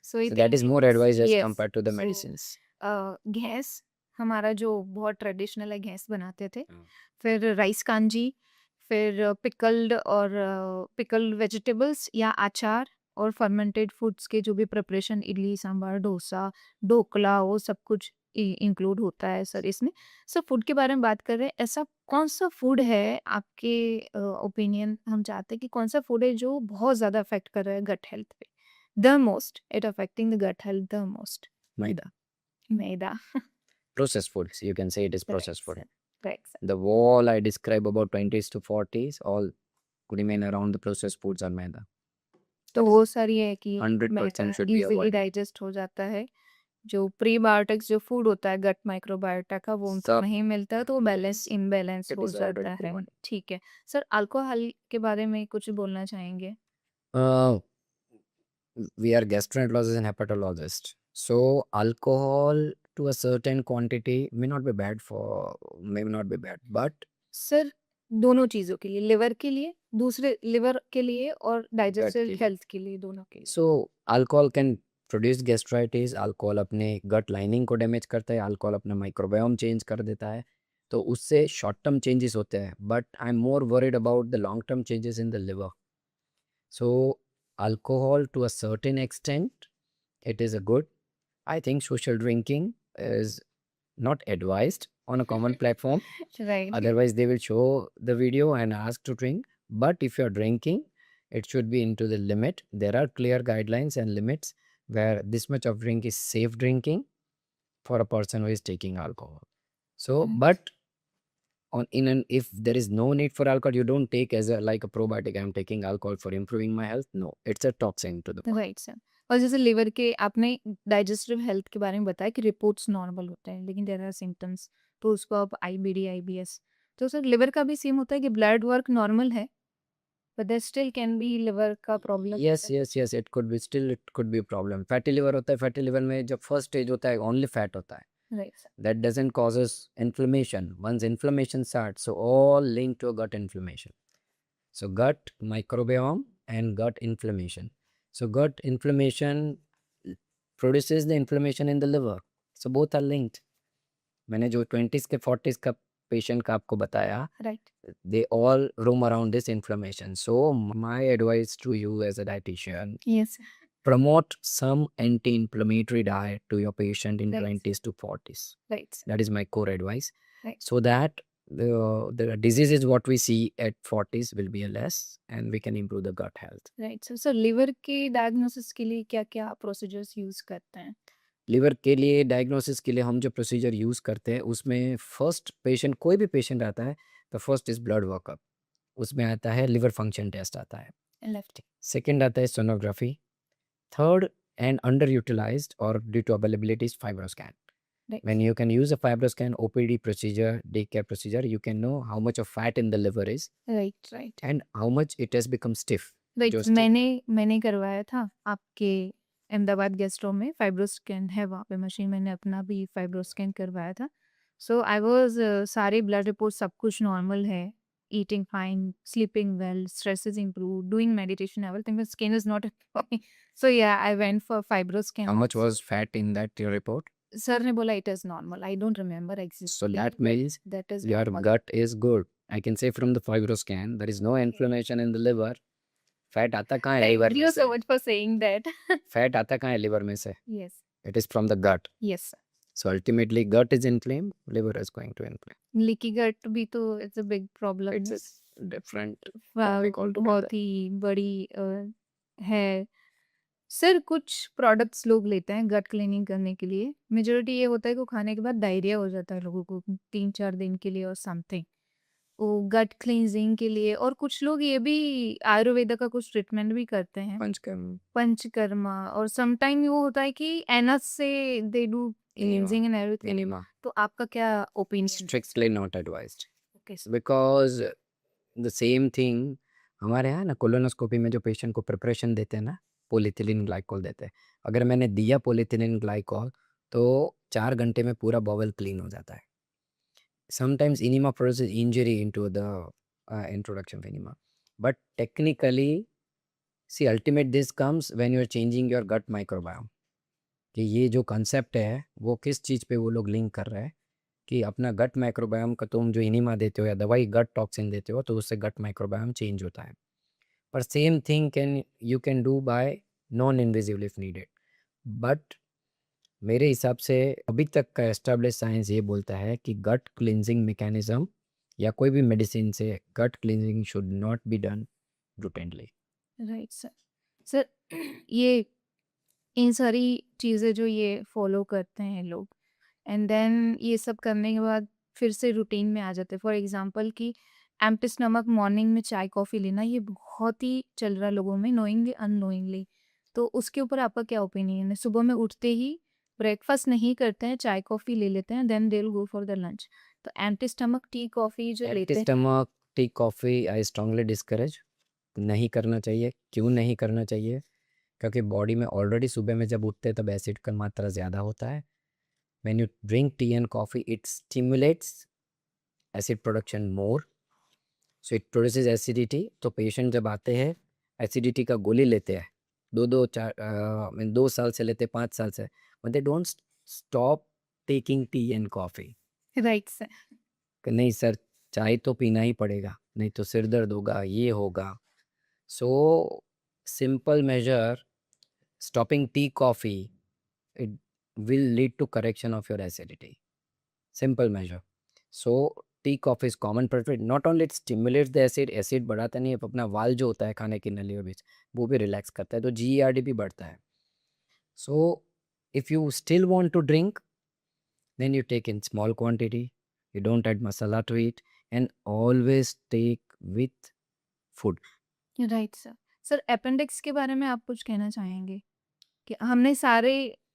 सो so that is more advised as Yes. compared to the So, medicines. Ghais हमारा जो बहुत ट्रेडिशनल है, घैस बनाते थे. हाँ. फिर राइस कांजी, फिर पिकल्ड और पिकल्ड वेजिटेबल्स या अचार और फर्मेंटेड फूड्स के जो भी प्रिपरेशन, इडली सांभर, डोसा, ढोकला, वो सब कुछ इंक्लूड होता है सर इसमें. सर फूड के बारे में बात कर रहे हैं, ऐसा कौन सा फूड है आपके ओपिनियन, हम चाहते हैं कि कौन सा फूड है जो बहुत ज़्यादा अफेक्ट कर रहा है गट हेल्थ पे, the most it affecting the gut health the most? Maida. Maida. processed foods. You can say it is Correct, processed food. sir. Correct, sir. The wall I describe about 20s to 40s, all remain around the processed foods are maida. तो वो sir ये है कि 100% should be easily avoided. Digest हो जाता है। जो prebiotics जो फूड होता है गट माइक्रोबायोटा का वो उनको सब नहीं मिलता है तो वो बैलेंस इम्बैलेंस it हो is जाता already है। proven. ठीक है। सर अल्कोहल के बारे में कुछ बोलना चाहेंगे? Uh, we are gastroenterologists and hepatologists. So alcohol to a certain quantity may not be bad, but sir दोनों चीज़ों के लिए, लिवर के लिए, दूसरे लिवर के लिए और डाइजेस्टिव लिए। हेल्थ के लिए, दोनों के लिए। so alcohol can produce gastritis. Alcohol अपने गट लाइनिंग को डैमेज करता है, अल्कोहल अपना माइक्रोबायोम चेंज कर देता है, तो उससे शॉर्ट टर्म चेंजेस होते हैं, but I am more worried about the long term changes in the liver. So alcohol to a certain extent, it is a good. I think social drinking is not advised on a common platform. Right. Otherwise, they will show the video and ask to drink. But if you're drinking, it should be into the limit. There are clear guidelines and limits where this much of drink is safe drinking for a person who is taking alcohol. So, but if there is no need for alcohol, you don't take as a like a probiotic. I'm taking alcohol for improving my health. No, it's a toxin to the body. Right sir. और जैसे liver के आपने digestive health के बारे में बताया कि reports normal होते हैं लेकिन देयर आर सिम्टम्स, तो उसको आप आईबीडी आईबीएस, तो सर लिवर का भी सेम होता है कि ब्लड वर्क नॉर्मल है but there still can be liver का problem. Yes, it could be still, it could be a problem. Fatty liver होता है, fatty liver में जब फर्स्ट स्टेज होता है only fat होता है. Right sir. That doesn't causes inflammation. Once inflammation starts, so all linked to a gut inflammation. So gut microbiome and gut inflammation. So gut inflammation produces the inflammation in the liver. So both are linked. मैंने जो 20s के 40s का patient का आपको बताया, right. they all roam around this inflammation. So my advice to you as a dietitian, yes promote some anti-inflammatory diet to your patient in Right. 20s to 40s. Right sir. That is my core advice. Right. So that the diseases what we see at 40s will be less and we can improve the gut health. Right sir. Sir liver के diagnosis के लिए क्या क्या procedures use करते हैं? Liver के लिए diagnosis के लिए हम जो प्रोसीजर यूज़ करते हैं उसमें फर्स्ट पेशेंट, कोई भी पेशेंट आता है तो फर्स्ट इज़ ब्लड वर्कअप. उसमें आता है लिवर फंक्शन टेस्ट आता है. लेफ्ट। सेकेंड आता है sonography. Third and underutilized or due to availability is fibroscan. Right. When you can use a fibroscan OPD procedure, daycare procedure, you can know how much of fat in the liver is right right and how much it has become stiff. Right. जो stiff मैंने करवाया था आपके Ahmedabad gastro में, fibroscan है वहाँ पे machine, मैंने अपना भी फाइब्रोस्कैन करवाया था। सो आई वाज सारे ब्लड रिपोर्ट सब कुछ नॉर्मल है, eating fine, sleeping well, stress is improve, doing meditation, everything, but skin is not so yeah I went for fibroscan. how much was fat in that your report? Sir ने बोला it is normal, I don't remember So that means that is your gut is good. I can say from the fibroscan there is no inflammation in the liver. Fat आता कहाँ है liver thank में you से? सो much for saying that. Fat आता कहाँ है liver में से? Yes It is from the gut. Yes sir. So ultimately gut is inflamed, liver is going to inflame. Leaky gut भी तो it's a big problem, It's a different वाह, topic altogether. बहुत ही बड़ी है। सर कुछ products लोग लेते हैं गट क्लीनिंग करने के लिए, मेजोरिटी ये होता है कि वो खाने के बाद डायरिया हो जाता है लोगों को 3-4 दिन के लिए और समथिंग, वो गट क्लींजिंग के लिए। और कुछ लोग ये भी आयुर्वेदा का कुछ ट्रीटमेंट भी करते हैं, पंचकर्म. पंचकर्मा, और समटाइम वो होता है कि एनस से they do cleansing and everything. Enema. तो आपका क्या opinion? Strictly not advised. Okay Because the same thing हमारे यहाँ ना कोलोनोस्कोपी में जो पेशेंट को प्रिपरेशन देते हैं ना, पोलिथिलीन ग्लाइकोल देते हैं. अगर मैंने दिया पोलिथिलीन ग्लाइकोल तो 4 घंटे में पूरा बॉवल क्लीन हो जाता है. Sometimes enema produces injury into the introduction of enema. But technically, see, ultimate this comes when you are changing your gut microbiome. कि ये जो कंसेप्ट है वो किस चीज़ पे वो लोग लिंक कर रहे हैं कि अपना गट माइक्रोबायोम का तुम जो इनिमा देते हो या दवाई गट टॉक्सिन देते हो तो उससे गट माइक्रोबायोम चेंज होता है. पर same thing you can do by non invasive if needed. But मेरे हिसाब से अभी तक का एस्टेब्लिश साइंस ये बोलता है कि गट क्लिनजिंग मैकेनिज्म या कोई भी मेडिसिन से gut cleansing should not be done routinely. Right sir. Sir ये इन सारी चीज़ें जो ये फॉलो करते हैं लोग, एंड देन ये सब करने के बाद फिर से रूटीन में आ जाते हैं। फॉर एग्जांपल कि एम्प्टी स्टमक मॉर्निंग में चाय कॉफ़ी लेना ये बहुत ही चल रहा है लोगों में, नोइंगली अननोइंगली। तो उसके ऊपर आपका क्या ओपिनियन है? सुबह में उठते ही ब्रेकफास्ट नहीं करते हैं, चाय कॉफ़ी ले लेते हैं, then they will go for the lunch. तो एम्प्टी स्टमक टी कॉफ़ी जो एम्प्टी लेते हैं, stomach tea coffee I strongly discourage, नहीं करना चाहिए। क्यों नहीं करना चाहिए? क्योंकि बॉडी में ऑलरेडी सुबह में जब उठते हैं तब एसिड का मात्रा ज़्यादा होता है। When you drink tea and coffee it stimulates acid production more, so it produces acidity. तो पेशेंट जब आते हैं एसिडिटी का गोली लेते हैं, 2 साल से लेते हैं, 5 साल से, but they don't stop taking tea and coffee. Right sir. कि नहीं सर, चाय तो पीना ही पड़ेगा, नहीं तो सिर दर्द होगा, ये होगा। So simple measure, stopping tea coffee, it will lead to correction of your acidity. Simple measure. So tea coffee is common preferred. Not only it stimulates the acid बढ़ाता नहीं है, अपना वाल जो होता है खाने की नली के बीच वो भी रिलैक्स करता है, तो GERD भी बढ़ता है. So if you still want to drink, then you take in small quantity, you don't add masala to it, and always take with food. Right sir. Sir appendix के बारे में आप कुछ कहना चाहेंगे? कि हमने सारे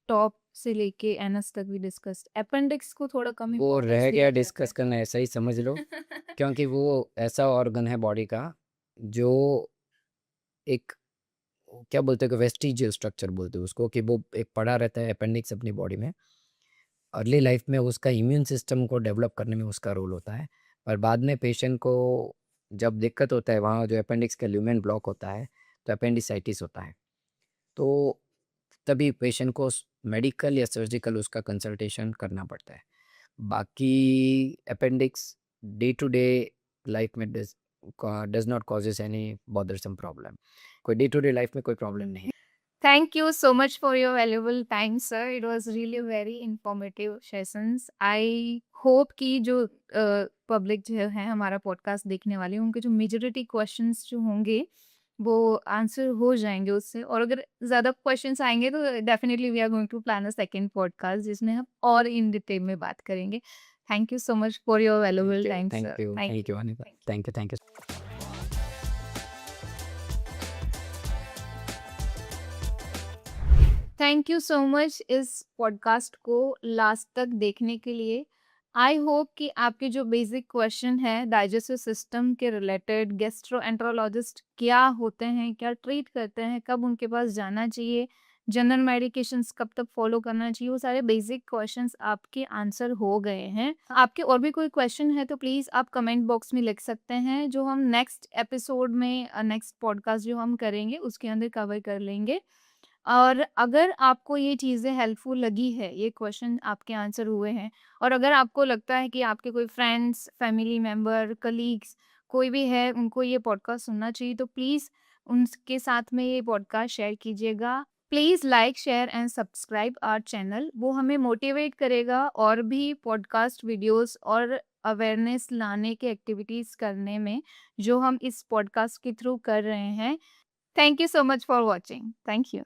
टॉप से लेके एनएस तक भी डिस्कस, अपेंडिक्स को थोड़ा कम वो इम्पोर्टेंस रह दिया गया जाता डिस्कस करना, ऐसा ही समझ लो, है। क्योंकि वो ऐसा ऑर्गन है बॉडी का जो एक, क्या बोलते हैं कि वेस्टिजियल स्ट्रक्चर बोलते हैं उसको, कि वो एक पड़ा रहता है अपेंडिक्स अपनी बॉडी में। अर्ली लाइफ में उसका इम्यून सिस्टम को डेवलप करने में उसका रोल होता है, पर बाद में पेशेंट को जब दिक्कत होता है वहाँ जो अपेंडिक्स का ल्यूमेन ब्लॉक होता है तो अपेंडिसाइटिस होता है, तो तभी पेशेंट को मेडिकल या सर्जिकल उसका कंसल्टेशन करना पड़ता है। बाकी appendix day to day life में does not causes any bothersome problem, कोई डे टू डे लाइफ में कोई प्रॉब्लम नहीं है। Thank you so much for your valuable time, sir. It was really very informative sessions. I hope कि जो public जो है हमारा पॉडकास्ट देखने वाले उनके जो मेजॉरिटी क्वेश्चंस जो होंगे वो आंसर हो जाएंगे उससे, और अगर ज़्यादा क्वेश्चंस आएंगे तो definitely we are going to plan a second podcast जिसमें हम और इन डिटेल में बात करेंगे। Thank you so much for your valuable time, sir. Thank thank you. You Anita, thank you, thank you. Thank you so much इस podcast को last तक देखने के लिए। आई होप कि आपके जो बेसिक क्वेश्चन है डाइजेस्टिव सिस्टम के रिलेटेड, गैस्ट्रोएंटरोलॉजिस्ट क्या होते हैं, क्या ट्रीट करते हैं, कब उनके पास जाना चाहिए, जनरल मेडिकेशंस कब तक फॉलो करना चाहिए, वो सारे बेसिक क्वेश्चंस आपके आंसर हो गए हैं। आपके और भी कोई क्वेश्चन है तो प्लीज़ आप कमेंट बॉक्स में लिख सकते हैं, जो हम नेक्स्ट एपिसोड में नेक्स्ट पॉडकास्ट जो हम करेंगे उसके अंदर कवर कर लेंगे। और अगर आपको ये चीज़ें हेल्पफुल लगी है, ये क्वेश्चन आपके आंसर हुए हैं, और अगर आपको लगता है कि आपके कोई फ्रेंड्स, फैमिली मेंबर, कलीग्स कोई भी है, उनको ये पॉडकास्ट सुनना चाहिए, तो प्लीज़ उनके साथ में ये पॉडकास्ट शेयर कीजिएगा। Please like, share and subscribe our channel. वो हमें मोटिवेट करेगा और भी पॉडकास्ट वीडियोज़ और अवेयरनेस लाने की एक्टिविटीज़ करने में, जो हम इस पॉडकास्ट के थ्रू कर रहे हैं। Thank you so much for watching. Thank you.